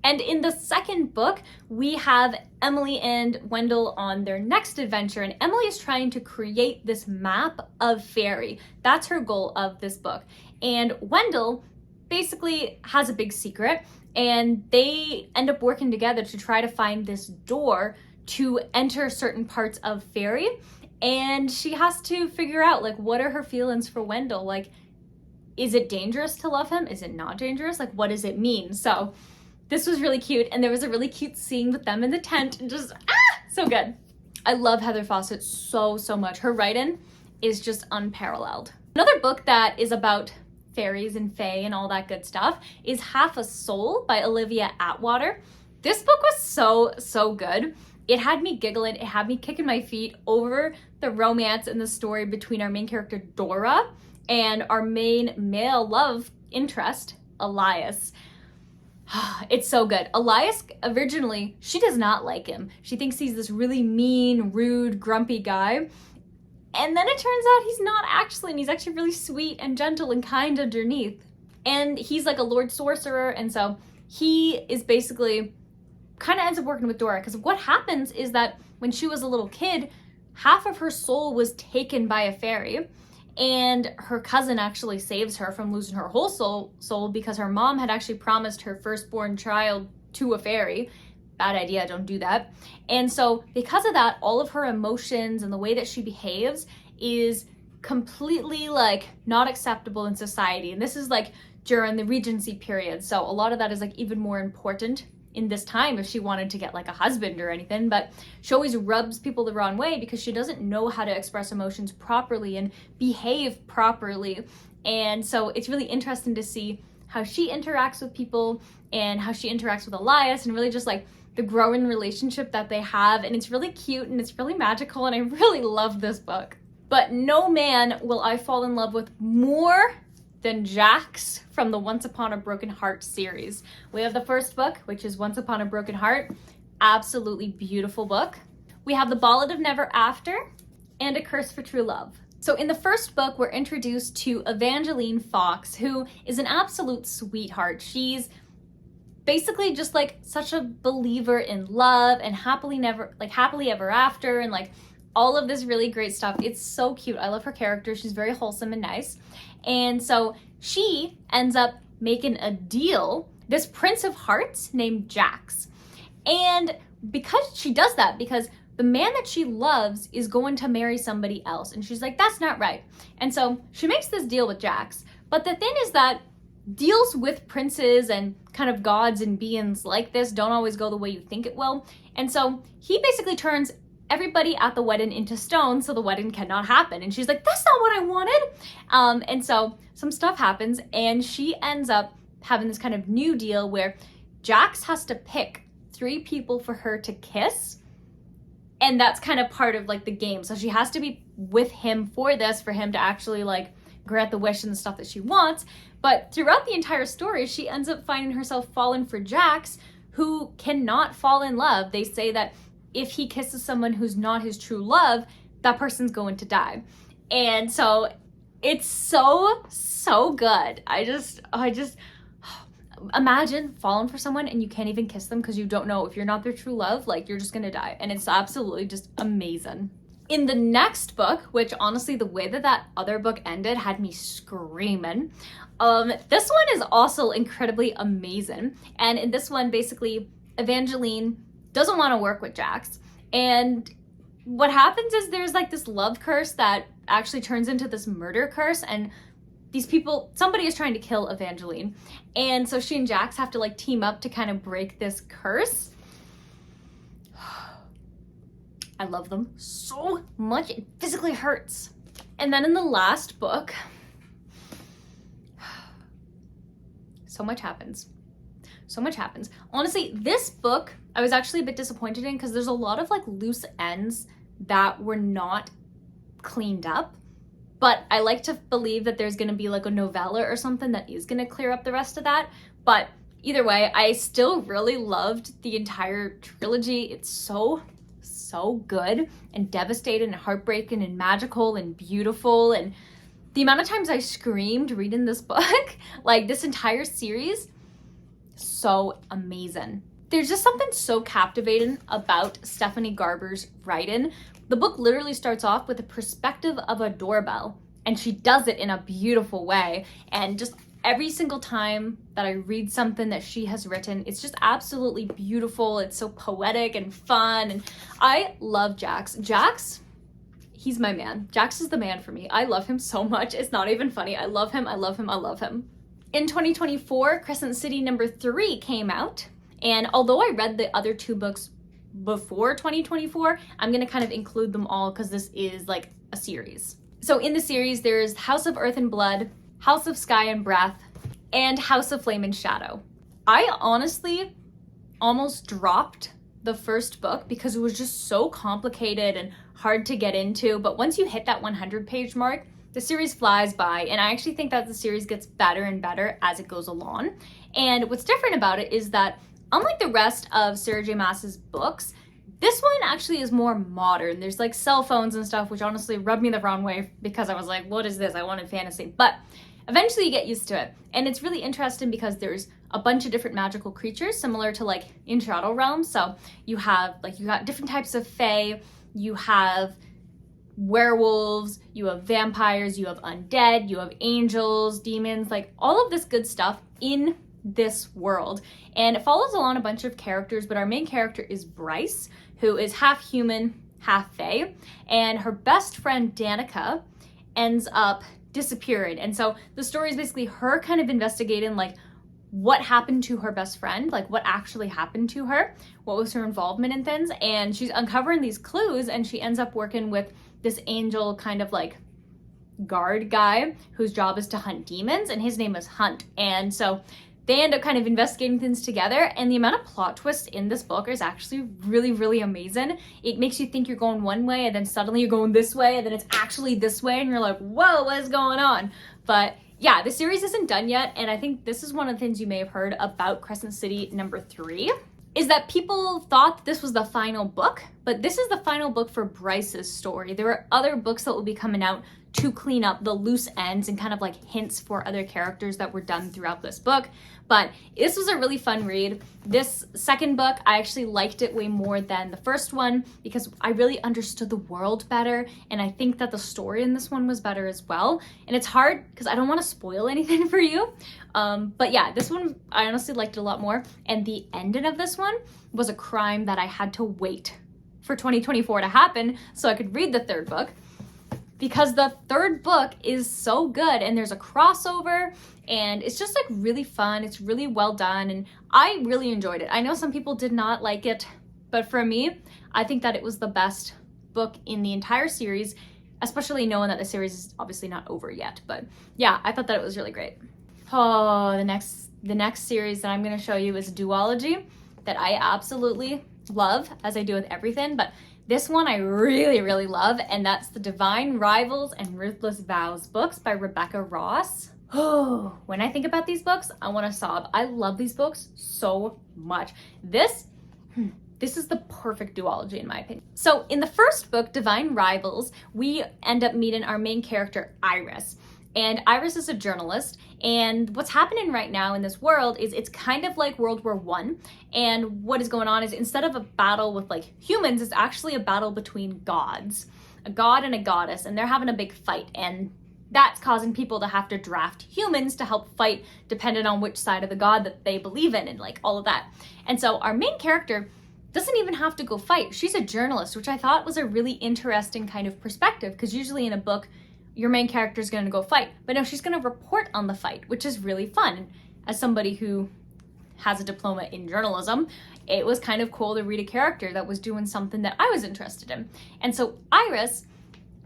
And in the second book, we have Emily and Wendell on their next adventure, and Emily is trying to create this map of fairy. That's her goal of this book. And Wendell basically has a big secret, and they end up working together to try to find this door to enter certain parts of fairy. And she has to figure out, like, what are her feelings for Wendell? Like, is it dangerous to love him? Is it not dangerous? Like, what does it mean? So this was really cute, and there was a really cute scene with them in the tent, and just, so good. I love Heather Fawcett so much. Her writing is just unparalleled. Another book that is about fairies and fae and all that good stuff is Half a Soul by Olivia Atwater. This book was so good. It had me giggling, it had me kicking my feet over the romance and the story between our main character, Dora, and our main male love interest, Elias. It's so good. Elias, originally, she does not like him. She thinks he's this really mean, rude, grumpy guy. And then it turns out he's not actually, and he's actually really sweet and gentle and kind underneath. And he's like a Lord Sorcerer, and so he is basically kind of ends up working with Dora, because what happens is that when she was a little kid, half of her soul was taken by a fairy. And her cousin actually saves her from losing her whole soul because her mom had actually promised her firstborn child to a fairy. Bad idea, don't do that. And so because of that, all of her emotions and the way that she behaves is completely like not acceptable in society. And this is like during the Regency period. So a lot of that is like even more important in this time if she wanted to get like a husband or anything, but she always rubs people the wrong way because she doesn't know how to express emotions properly and behave properly. And so it's really interesting to see how she interacts with people and how she interacts with Elias and really just like the growing relationship that they have. And it's really cute and it's really magical and I really love this book. but no man will I fall in love with more than Jax from the Once Upon a Broken Heart series. We have the first book, which is Once Upon a Broken Heart. Absolutely beautiful book. We have The Ballad of Never After and A Curse for True Love. So in the first book, we're introduced to Evangeline Fox, who is an absolute sweetheart. She's basically just like such a believer in love and happily ever after, and like all of this really great stuff. It's so cute. I love her character. She's very wholesome and nice. And so she ends up making a deal, this Prince of Hearts named Jax. And because she does that, because the man that she loves is going to marry somebody else. And she's like, that's not right. And so she makes this deal with Jax. But the thing is that deals with princes and kind of gods and beings like this don't always go the way you think it will. And so he basically turns everybody at the wedding into stone, so the wedding cannot happen. And she's like, that's not what I wanted. And so some stuff happens, and she ends up having this kind of new deal where Jax has to pick 3 people for her to kiss. And that's kind of part of like the game. So she has to be with him for this, for him to actually like grant the wish and the stuff that she wants. But throughout the entire story, she ends up finding herself falling for Jax, who cannot fall in love. They say that if he kisses someone who's not his true love, that person's going to die. And so it's so good. I just imagine falling for someone and you can't even kiss them because you don't know if you're not their true love, like you're just gonna die. And it's absolutely just amazing. In the next book, which honestly, the way that other book ended had me screaming. This one is also incredibly amazing. And in this one, basically, Evangeline doesn't want to work with Jax. And what happens is there's like this love curse that actually turns into this murder curse. And these people, somebody is trying to kill Evangeline. And so she and Jax have to like team up to kind of break this curse. I love them so much. It physically hurts. And then in the last book, so much happens. So much happens. Honestly, this book, I was actually a bit disappointed in because there's a lot of like loose ends that were not cleaned up. But I like to believe that there's going to be like a novella or something that is going to clear up the rest of that. But either way, I still really loved the entire trilogy. It's so good and devastating and heartbreaking and magical and beautiful. And the amount of times I screamed reading this book, like this entire series, so amazing. There's just something so captivating about Stephanie Garber's writing. The book literally starts off with the perspective of a doorbell, and she does it in a beautiful way. And just every single time that I read something that she has written, it's just absolutely beautiful. It's so poetic and fun, and I love Jax. Jax, he's my man. Jax is the man for me. I love him so much. It's not even funny. I love him. I love him. I love him. In 2024, Crescent City #3 came out. And although I read the other 2 books before 2024, I'm going to kind of include them all because this is like a series. So in the series, there's House of Earth and Blood, House of Sky and Breath, and House of Flame and Shadow. I honestly almost dropped the first book because it was just so complicated and hard to get into. But once you hit that 100-page mark, the series flies by, and I actually think that the series gets better and better as it goes along. And what's different about it is that unlike the rest of Sarah J. Maas's books, this one actually is more modern. There's like cell phones and stuff, which honestly rubbed me the wrong way because I was like, what is this? I wanted fantasy. But eventually you get used to it. And it's really interesting because there's a bunch of different magical creatures similar to like in Shadow Realms. So you got different types of fae, you have werewolves, you have vampires, you have undead, you have angels, demons, like all of this good stuff in this world. And it follows along a bunch of characters, but our main character is Bryce, who is half human, half fae, and her best friend Danica ends up disappearing. And so the story is basically her kind of investigating like what happened to her best friend, like what actually happened to her, what was her involvement in things, and she's uncovering these clues, and she ends up working with this angel kind of like guard guy whose job is to hunt demons, and his name is Hunt. And so they end up kind of investigating things together, and the amount of plot twists in this book is actually really, really amazing. It makes you think you're going one way, and then suddenly you're going this way, and then it's actually this way, and you're like, whoa, what is going on? But yeah, the series isn't done yet, and I think this is one of the things you may have heard about Crescent City #3, is that people thought this was the final book, but this is the final book for Bryce's story. There are other books that will be coming out to clean up the loose ends and kind of like hints for other characters that were done throughout this book. But this was a really fun read. This second book, I actually liked it way more than the first one because I really understood the world better, and I think that the story in this one was better as well. And it's hard because I don't want to spoil anything for you. But yeah, this one, I honestly liked it a lot more. And the ending of this one was a crime that I had to wait for 2024 to happen so I could read the third book, because the third book is so good, and there's a crossover, and it's just like really fun. It's really well done, and I really enjoyed it. I know some people did not like it, but for me, I think that it was the best book in the entire series, especially knowing that the series is obviously not over yet. But yeah, I thought that it was really great. Oh, the next series that I'm going to show you is a duology that I absolutely love, as I do with everything, but this one I really, really love, and that's the Divine Rivals and Ruthless Vows books by Rebecca Ross. Oh, when I think about these books, I want to sob. I love these books so much. This is the perfect duology in my opinion. So in the first book, Divine Rivals, we end up meeting our main character, Iris. And Iris is a journalist, and what's happening right now in this world is it's kind of like World War I, and what is going on is instead of a battle with like humans, it's actually a battle between gods, a god and a goddess, and they're having a big fight, and that's causing people to have to draft humans to help fight depending on which side of the god that they believe in and like all of that. And so our main character doesn't even have to go fight. She's a journalist, which I thought was a really interesting kind of perspective, because usually in a book, your main character is going to go fight. But no, she's going to report on the fight, which is really fun. As somebody who has a diploma in journalism, it was kind of cool to read a character that was doing something that I was interested in. And so Iris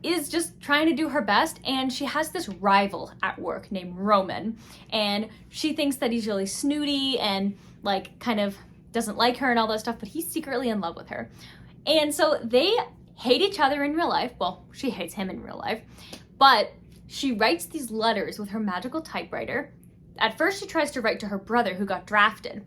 is just trying to do her best, and she has this rival at work named Roman, and she thinks that he's really snooty and like kind of doesn't like her and all that stuff, but he's secretly in love with her. And so they hate each other in real life. Well, she hates him in real life. But she writes these letters with her magical typewriter. At first, she tries to write to her brother who got drafted,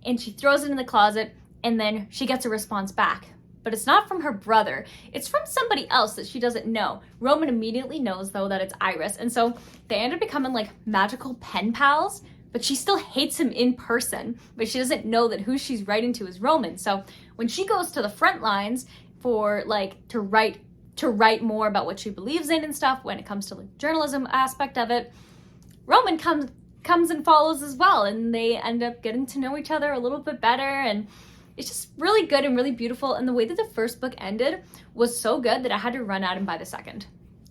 and she throws it in the closet, and then she gets a response back. But it's not from her brother. It's from somebody else that she doesn't know. Roman immediately knows, though, that it's Iris, and so they end up becoming like magical pen pals, but she still hates him in person, but she doesn't know that who she's writing to is Roman. So when she goes to the front lines for like to write more about what she believes in and stuff when it comes to the journalism aspect of it, Roman comes and follows as well, and they end up getting to know each other a little bit better, and it's just really good and really beautiful. And the way that the first book ended was so good that I had to run out and buy the second.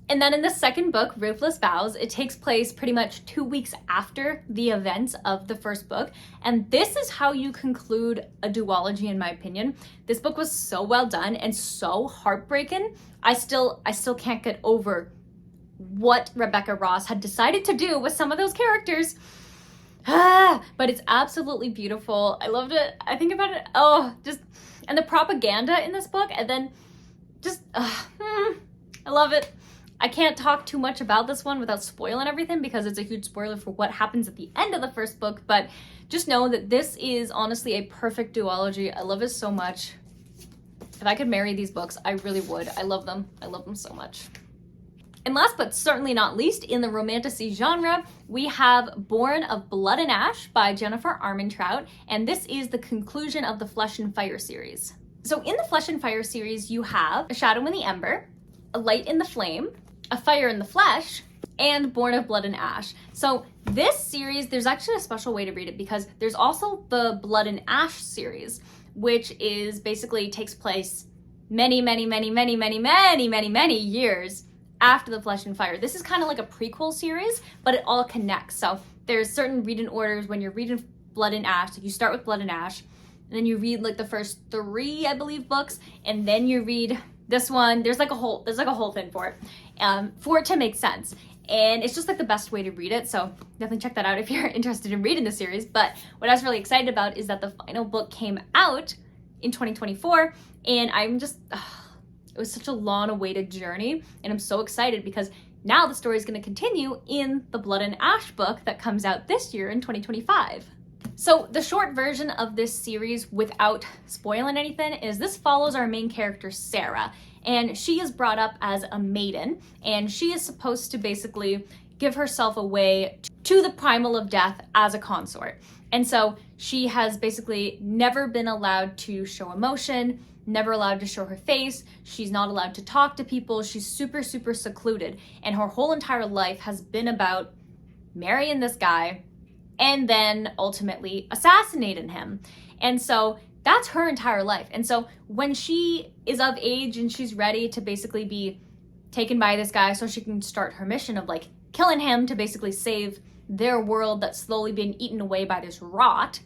And then in the second book, Ruthless Vows, it takes place pretty much 2 weeks after the events of the first book. And this is how you conclude a duology, in my opinion. This book was so well done and so heartbreaking. I still can't get over what Rebecca Ross had decided to do with some of those characters. But it's absolutely beautiful. I loved it. I think about it. And the propaganda in this book, and then I love it. I can't talk too much about this one without spoiling everything, because it's a huge spoiler for what happens at the end of the first book, but just know that this is honestly a perfect duology. I love it so much. If I could marry these books, I really would. I love them. I love them so much. And last but certainly not least, in the Romantasy genre, we have Born of Blood and Ash by Jennifer Armentrout, and this is the conclusion of the Flesh and Fire series. So in the Flesh and Fire series, you have A Shadow in the Ember, A Light in the Flame, A Fire in the Flesh, and Born of Blood and Ash. So this series, there's actually a special way to read it, because there's also the Blood and Ash series, which is basically takes place many years after the Flesh and Fire. This is kind of like a prequel series, but it all connects. So there's certain reading orders when you're reading Blood and Ash. Like you start with Blood and Ash, and then you read like the first 3, I believe, books, and then you read This one, there's like a whole thing for it to make sense. And it's just like the best way to read it. So definitely check that out if you're interested in reading the series. But what I was really excited about is that the final book came out in 2024. And I'm just, it was such a long awaited journey. And I'm so excited because now the story is going to continue in the Blood and Ash book that comes out this year in 2025. So the short version of this series, without spoiling anything, is this follows our main character, Sarah. And she is brought up as a maiden, and she is supposed to basically give herself away to the primal of death as a consort. And so she has basically never been allowed to show emotion, never allowed to show her face. She's not allowed to talk to people. She's super, super secluded. And her whole entire life has been about marrying this guy and then ultimately assassinating him. And so that's her entire life. And so when she is of age and she's ready to basically be taken by this guy so she can start her mission of like killing him to basically save their world that's slowly being eaten away by this rot,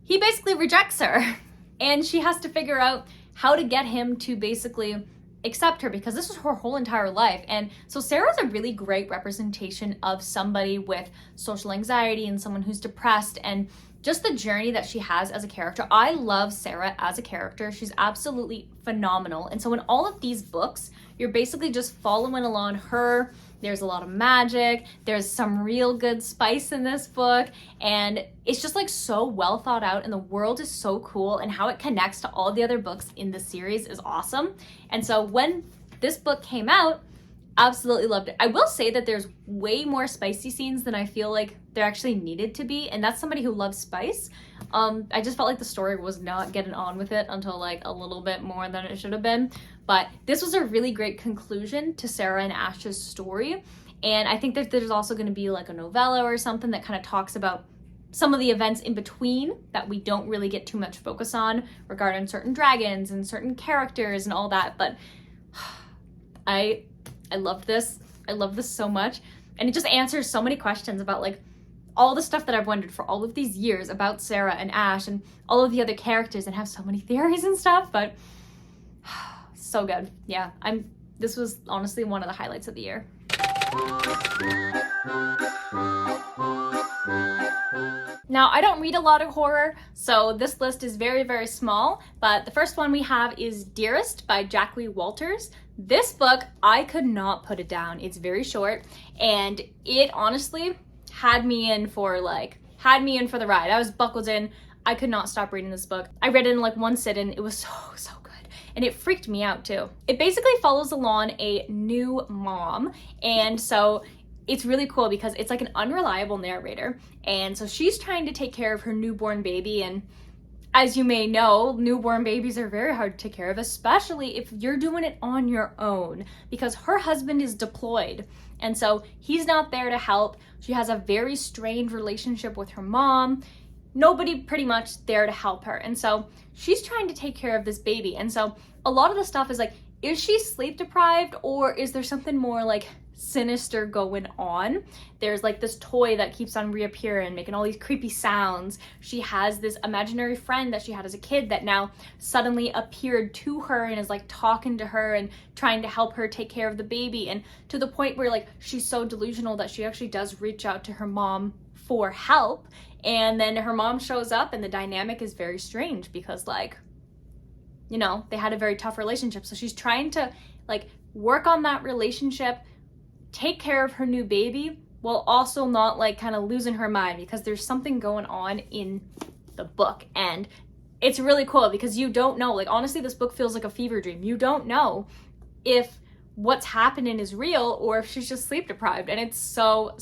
he basically rejects her. And she has to figure out how to get him to basically accept her, because this is her whole entire life. And so Sarah's a really great representation of somebody with social anxiety and someone who's depressed, and just the journey that she has as a character. I love Sarah as a character. She's absolutely phenomenal. And so in all of these books, you're basically just following along her. There's a lot of magic. There's some real good spice in this book. And it's just like so well thought out, and the world is so cool, and how it connects to all the other books in the series is awesome. And so when this book came out, absolutely loved it. I will say that there's way more spicy scenes than I feel like there actually needed to be, and that's somebody who loves spice. I just felt like the story was not getting on with it until like a little bit more than it should have been. But this was a really great conclusion to Sarah and Ash's story. And I think that there's also going to be like a novella or something that kind of talks about some of the events in between that we don't really get too much focus on regarding certain dragons and certain characters and all that. But I love this. I love this so much. And it just answers so many questions about like all the stuff that I've wondered for all of these years about Sarah and Ash and all of the other characters, and have so many theories and stuff. But so good. Yeah, this was honestly one of the highlights of the year. Now, I don't read a lot of horror, so this list is very, very small, but the first one we have is Dearest by Jackie Walters. This book, I could not put it down. It's very short, and it honestly had me in for the ride. I was buckled in. I could not stop reading this book. I read it in like one sit-in. It was so good. And it freaked me out too. It basically follows along a new mom, and so it's really cool because it's like an unreliable narrator. And so she's trying to take care of her newborn baby, and as you may know, newborn babies are very hard to take care of, especially if you're doing it on your own, because her husband is deployed. And so he's not there to help. She has a very strained relationship with her mom. Nobody pretty much there to help her. And so she's trying to take care of this baby. And so a lot of the stuff is like, is she sleep deprived, or is there something more like sinister going on? There's like this toy that keeps on reappearing, making all these creepy sounds. She has this imaginary friend that she had as a kid that now suddenly appeared to her and is like talking to her and trying to help her take care of the baby, and to the point where like she's so delusional that she actually does reach out to her mom for help. And then her mom shows up, and the dynamic is very strange because, like, you know, they had a very tough relationship. So she's trying to like work on that relationship, take care of her new baby, while also not like kind of losing her mind, because there's something going on in the book. And it's really cool because you don't know, like, honestly, this book feels like a fever dream. You don't know if what's happening is real or if she's just sleep deprived. And it's so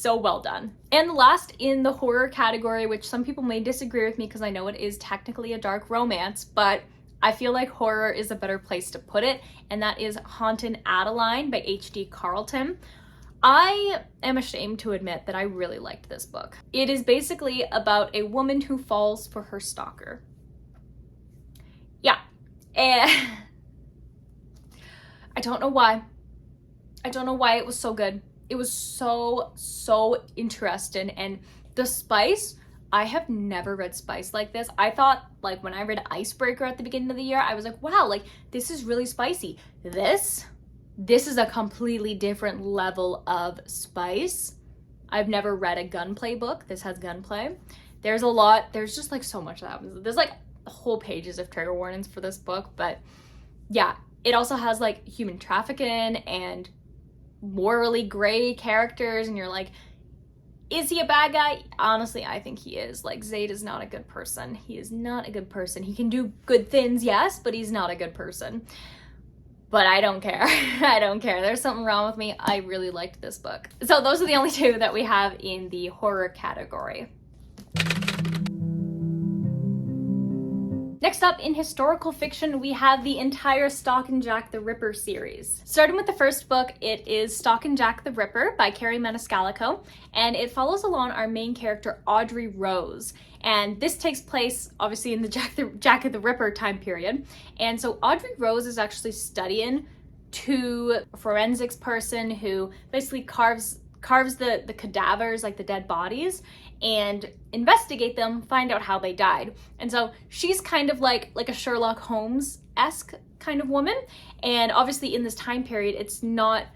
well done. And last in the horror category, which some people may disagree with me because I know it is technically a dark romance, but I feel like horror is a better place to put it, and that is Haunted Adeline by H.D. Carlton. I am ashamed to admit that I really liked this book. It is basically about a woman who falls for her stalker. Yeah, and I don't know why. I don't know why it was so good. It was so interesting, and the spice I have never read spice like this. I thought, like, when I read Icebreaker at the beginning of the year, I was like, wow, like, this is really spicy. This is a completely different level of spice. I've never read a gunplay book. This has gunplay. There's just like so much that happens. There's like whole pages of trigger warnings for this book, but yeah, it also has like human trafficking and morally gray characters, and you're like, is he a bad guy? Honestly, I think he is. Like, Zayd is not a good person. He is not a good person. He can do good things, yes, but he's not a good person. But I don't care. I don't care. There's something wrong with me. I really liked this book. So those are the only two that we have in the horror category. Next up, in historical fiction, we have the entire Stalk and Jack the Ripper series. Starting with the first book, it is Stalk and Jack the Ripper by Carrie Maniscalco, and it follows along our main character, Audrey Rose. And this takes place, obviously, in the Jack the Ripper time period. And so Audrey Rose is actually studying to a forensics person who basically carves the cadavers, like the dead bodies, and investigate them, find out how they died. And so she's kind of like a Sherlock Holmes-esque kind of woman. And obviously in this time period, it's not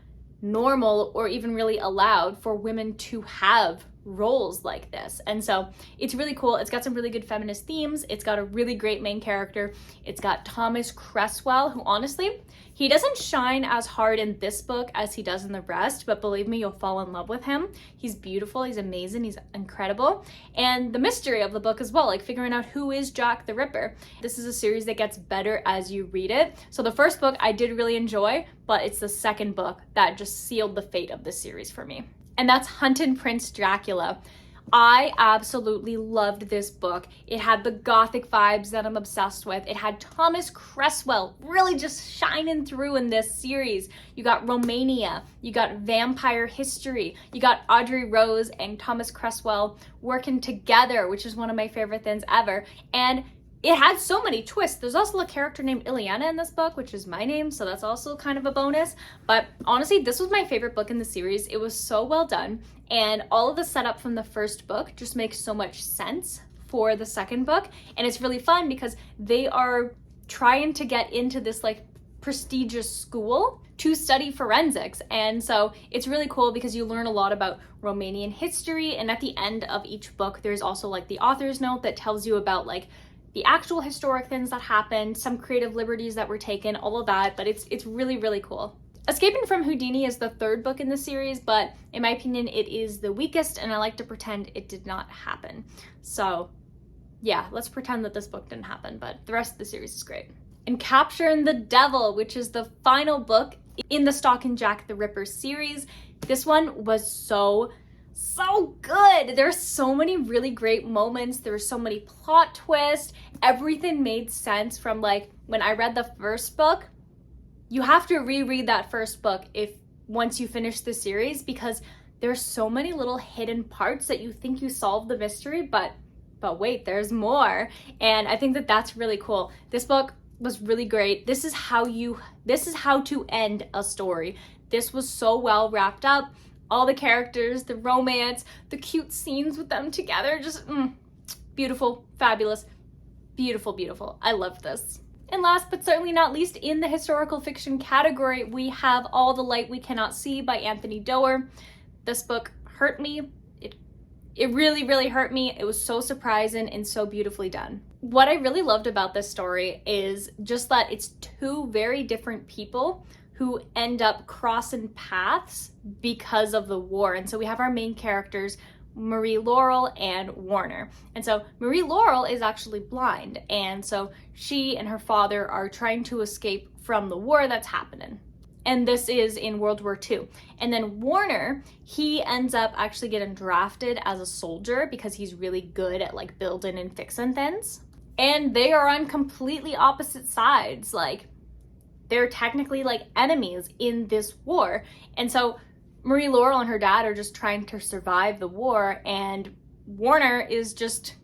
normal or even really allowed for women to have roles like this. And so it's really cool. It's got some really good feminist themes. It's got a really great main character. It's got Thomas Cresswell, who honestly, he doesn't shine as hard in this book as he does in the rest, but believe me, you'll fall in love with him. He's beautiful, he's amazing, he's incredible. And the mystery of the book as well, like figuring out who is Jack the Ripper. This is a series that gets better as you read it. So the first book I did really enjoy, but it's the second book that just sealed the fate of this series for me. And that's Hunting Prince Dracula. I absolutely loved this book. It had the gothic vibes that I'm obsessed with. It had Thomas Cresswell really just shining through in this series. You got Romania, you got vampire history, you got Audrey Rose and Thomas Cresswell working together, which is one of my favorite things ever. And it had so many twists. There's also a character named Ileana in this book, which is my name, so that's also kind of a bonus. But honestly, this was my favorite book in the series. It was so well done, and all of the setup from the first book just makes so much sense for the second book. And it's really fun because they are trying to get into this like prestigious school to study forensics. And so it's really cool because you learn a lot about Romanian history, and at the end of each book, there's also like the author's note that tells you about like the actual historic things that happened, some creative liberties that were taken, all of that, but it's really, really cool. Escaping from Houdini is the third book in the series, but in my opinion, it is the weakest, and I like to pretend it did not happen. So yeah, let's pretend that this book didn't happen, but the rest of the series is great. And Capturing the Devil, which is the final book in the Stalk and Jack the Ripper series. This one was so good. There's so many really great moments. There were so many plot twists. Everything made sense from like when I read the first book. You have to reread that first book once you finish the series, because there's so many little hidden parts that you think you solved the mystery, but wait, there's more. And I think that that's really cool. This book was really great. This is how to end a story. This was so well wrapped up. All the characters, the romance, the cute scenes with them together, just beautiful, fabulous, beautiful, beautiful. I loved this. And last but certainly not least, in the historical fiction category, we have All the Light We Cannot See by Anthony Doerr. This book hurt me. It really, really hurt me. It was so surprising and so beautifully done. What I really loved about this story is just that it's two very different people who end up crossing paths because of the war. And so we have our main characters, Marie Laurel and Warner. And so Marie Laurel is actually blind. And so she and her father are trying to escape from the war that's happening. And this is in World War II. And then Warner, he ends up actually getting drafted as a soldier because he's really good at like building and fixing things. And they are on completely opposite sides. Like, they're technically like enemies in this war. And so Marie Laurel and her dad are just trying to survive the war, and Warner is just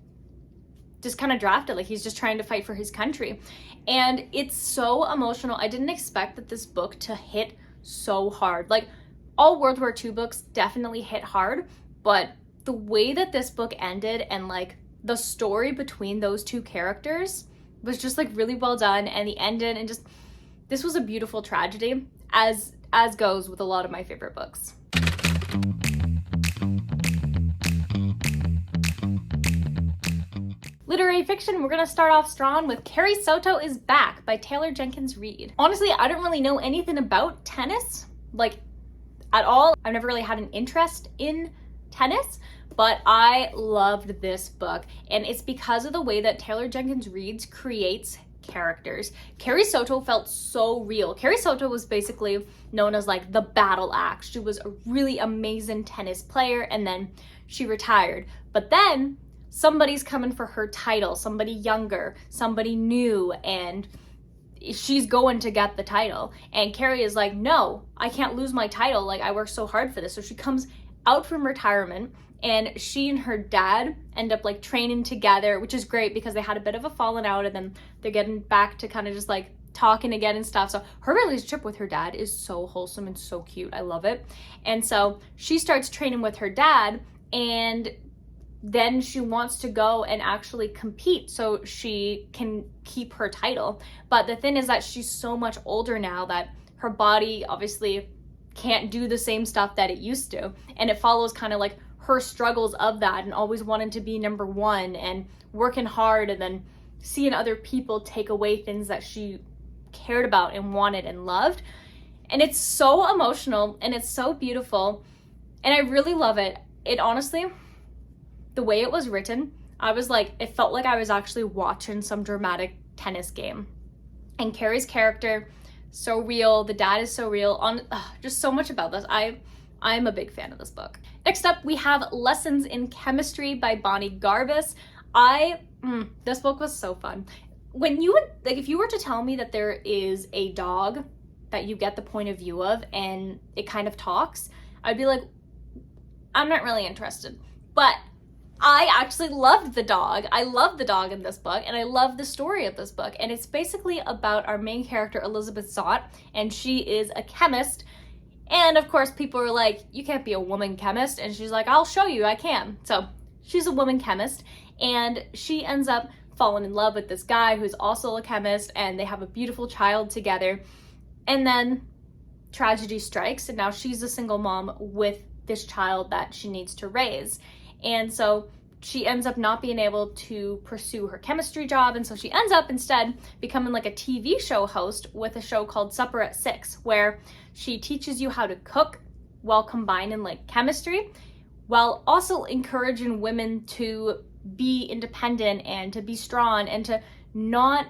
kind of drafted. Like, he's just trying to fight for his country. And it's so emotional. I didn't expect that this book to hit so hard. Like, all World War II books definitely hit hard, but the way that this book ended and like the story between those two characters was just like really well done, and the ending, and just, this was a beautiful tragedy, as goes with a lot of my favorite books. Literary fiction, we're gonna start off strong with Carrie Soto is Back by Taylor Jenkins Reid. Honestly, I don't really know anything about tennis, like, at all. I've never really had an interest in tennis, but I loved this book, and it's because of the way that Taylor Jenkins Reid creates characters. Carrie Soto felt so real. Carrie Soto was basically known as like the battle axe. She was a really amazing tennis player, and then she retired. But then somebody's coming for her title, somebody younger, somebody new, and she's going to get the title. And Carrie is like, no, I can't lose my title. Like, I worked so hard for this. So she comes out from retirement, and she and her dad end up like training together, which is great because they had a bit of a falling out, and then they're getting back to kind of just like talking again and stuff. So her relationship with her dad is so wholesome and so cute. I love it. And so she starts training with her dad, and then she wants to go and actually compete so she can keep her title. But the thing is that she's so much older now that her body obviously can't do the same stuff that it used to. And it follows kind of like her struggles of that, and always wanting to be number one and working hard, and then seeing other people take away things that she cared about and wanted and loved. And it's so emotional, and it's so beautiful, and I really love it. It honestly, the way it was written, I was like, it felt like I was actually watching some dramatic tennis game. And Carrie's character, so real. The dad is so real. Just so much about this. I'm a big fan of this book. Next up, we have Lessons in Chemistry by Bonnie Garbus. This book was so fun. When you would, like, if you were to tell me that there is a dog that you get the point of view of and it kind of talks, I'd be like, I'm not really interested. But I actually loved the dog. I love the dog in this book, and I love the story of this book. And it's basically about our main character, Elizabeth Zott, and she is a chemist. And of course, people are like, you can't be a woman chemist. And she's like, I'll show you, I can. So she's a woman chemist, and she ends up falling in love with this guy who's also a chemist, and they have a beautiful child together. And then tragedy strikes, and now she's a single mom with this child that she needs to raise. And so she ends up not being able to pursue her chemistry job, and so she ends up instead becoming like a TV show host with a show called Supper at 6, where she teaches you how to cook while combining like chemistry, while also encouraging women to be independent and to be strong and to not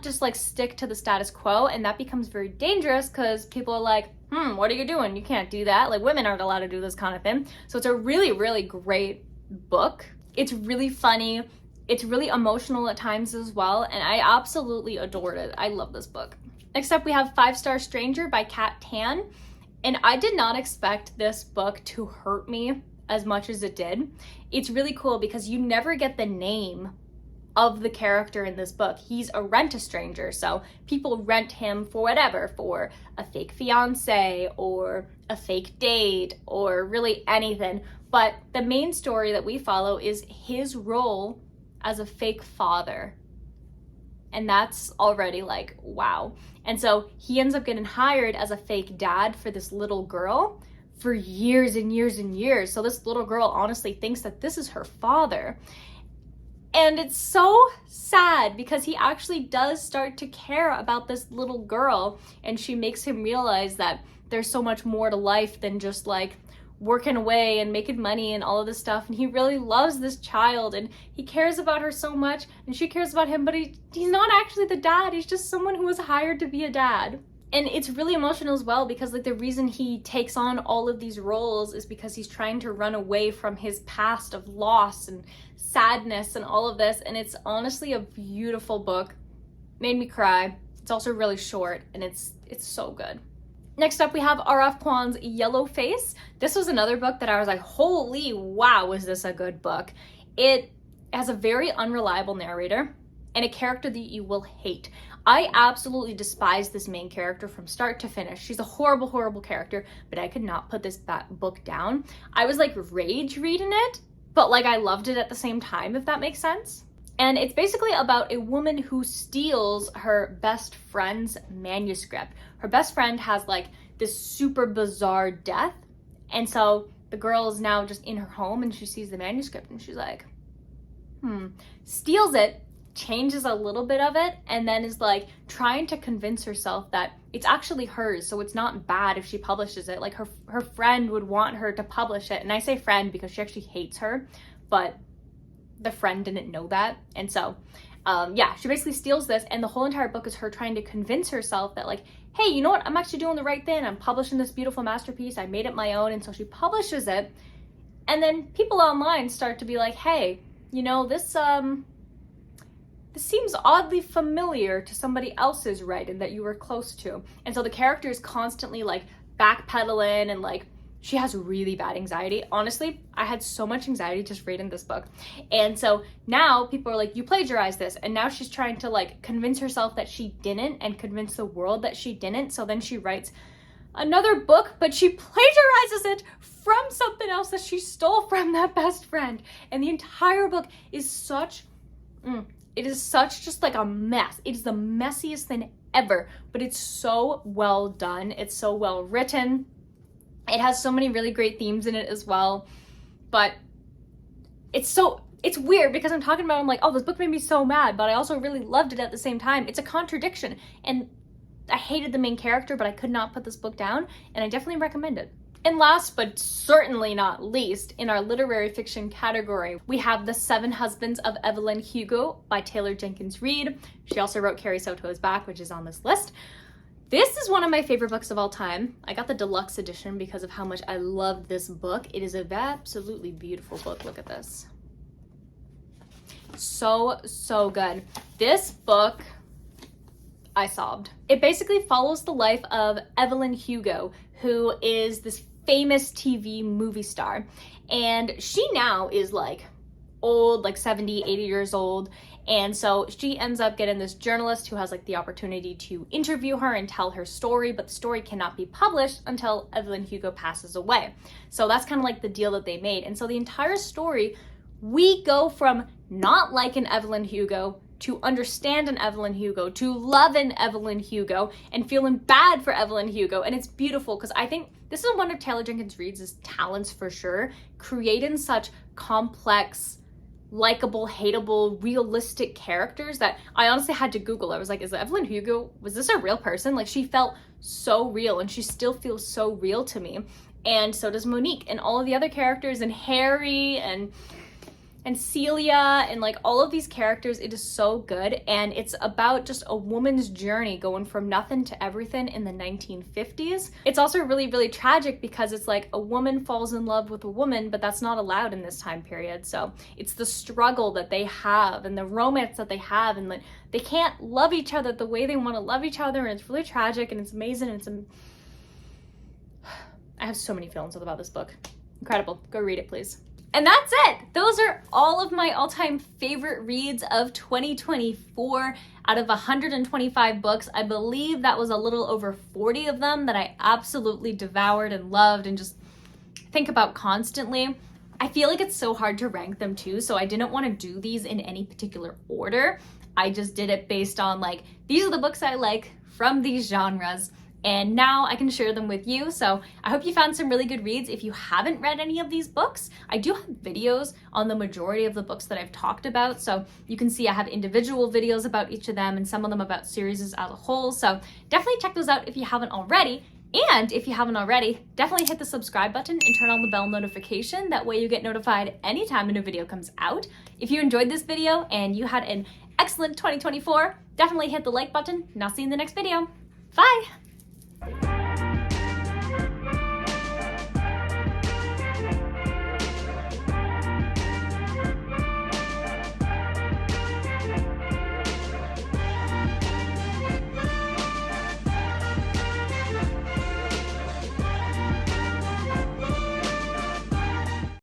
just like stick to the status quo. And that becomes very dangerous because people are like, what are you doing? You can't do that. Like, women aren't allowed to do this kind of thing. So it's a really, really great book. It's really funny. It's really emotional at times as well. And I absolutely adored it. I love this book. Next up, we have 5-Star Stranger by Kat Tan. And I did not expect this book to hurt me as much as it did. It's really cool because you never get the name of the character in this book. He's a rent-a-stranger, so people rent him for whatever, for a fake fiance or a fake date or really anything. But the main story that we follow is his role as a fake father. And that's already like, wow. And so he ends up getting hired as a fake dad for this little girl for years and years and years. So this little girl honestly thinks that this is her father. And it's so sad because he actually does start to care about this little girl, and she makes him realize that there's so much more to life than just like working away and making money and all of this stuff. And he really loves this child, and he cares about her so much, and she cares about him, but he's not actually the dad. He's just someone who was hired to be a dad. And it's really emotional as well because like the reason he takes on all of these roles is because he's trying to run away from his past of loss and sadness and all of this. And it's honestly a beautiful book. Made me cry. It's also really short, and it's so good. Next up, we have R.F. Kuang's Yellow Face. This was another book that I was like, holy wow, is this a good book. It has a very unreliable narrator and a character that you will hate. I absolutely despise this main character from start to finish. She's a horrible, horrible character, but I could not put this book down. I was like rage reading it, but like I loved it at the same time, if that makes sense. And it's basically about a woman who steals her best friend's manuscript. Her best friend has like this super bizarre death. And so the girl is now just in her home and she sees the manuscript and she's like, steals it, changes a little bit of it, and then is like trying to convince herself that it's actually hers, so it's not bad if she publishes it. Like her friend would want her to publish it. And I say friend because she actually hates her, but the friend didn't know that. And so yeah, she basically steals this, and the whole entire book is her trying to convince herself that like, hey, you know what, I'm actually doing the right thing, I'm publishing this beautiful masterpiece, I made it my own. And so she publishes it, and then people online start to be like, hey, you know, this seems oddly familiar to somebody else's writing that you were close to. And so the character is constantly like backpedaling, and like she has really bad anxiety. Honestly, I had so much anxiety just reading this book. And so now people are like, you plagiarized this. And now she's trying to like convince herself that she didn't and convince the world that she didn't. So then she writes another book, but she plagiarizes it from something else that she stole from that best friend. And the entire book is such, it is such just like a mess. It is the messiest thing ever, but it's so well done. It's so well written. It has so many really great themes in it as well, but it's weird because I'm talking about, I'm like, oh, this book made me so mad, but I also really loved it at the same time. It's a contradiction, and I hated the main character, but I could not put this book down, and I definitely recommend it. And last but certainly not least, in our literary fiction category, we have The Seven Husbands of Evelyn Hugo by Taylor Jenkins Reid. She also wrote Carrie Soto's Back, which is on this list. This is one of my favorite books of all time. I got the deluxe edition because of how much I love this book. It is an absolutely beautiful book. Look at this. So good. This book, I sobbed. It basically follows the life of Evelyn Hugo, who is this famous TV movie star. And she now is like old, like 70, 80 years old. And so she ends up getting this journalist who has like the opportunity to interview her and tell her story, but the story cannot be published until Evelyn Hugo passes away. So that's kind of like the deal that they made. And so the entire story, we go from not liking Evelyn Hugo to understand an Evelyn Hugo, to love an Evelyn Hugo, and feeling bad for Evelyn Hugo. And it's beautiful because I think this is one of Taylor Jenkins Reid's talents for sure, creating such complex, likable, hateable, realistic characters that I honestly had to Google. I was like, is Evelyn Hugo, was this a real person? Like, she felt so real, and she still feels so real to me. And so does Monique and all of the other characters, and Harry and Celia, and like all of these characters. It is so good, and it's about just a woman's journey going from nothing to everything in the 1950s. It's also really, really tragic because it's like a woman falls in love with a woman, but that's not allowed in this time period. So it's the struggle that they have and the romance that they have, and like they can't love each other the way they want to love each other, and it's really tragic, and it's amazing, and I have so many feelings about this book. Incredible. Go read it, please. And that's it. Those are all of my all-time favorite reads of 2024 out of 125 books. I believe that was a little over 40 of them that I absolutely devoured and loved and just think about constantly. I feel like it's so hard to rank them too, so I didn't want to do these in any particular order. I just did it based on like, these are the books I like from these genres. And now I can share them with you. So I hope you found some really good reads. If you haven't read any of these books, I do have videos on the majority of the books that I've talked about. So you can see I have individual videos about each of them, and some of them about series as a whole. So definitely check those out if you haven't already. And if you haven't already, definitely hit the subscribe button and turn on the bell notification. That way you get notified anytime a new video comes out. If you enjoyed this video and you had an excellent 2024, definitely hit the like button, and I'll see you in the next video. Bye!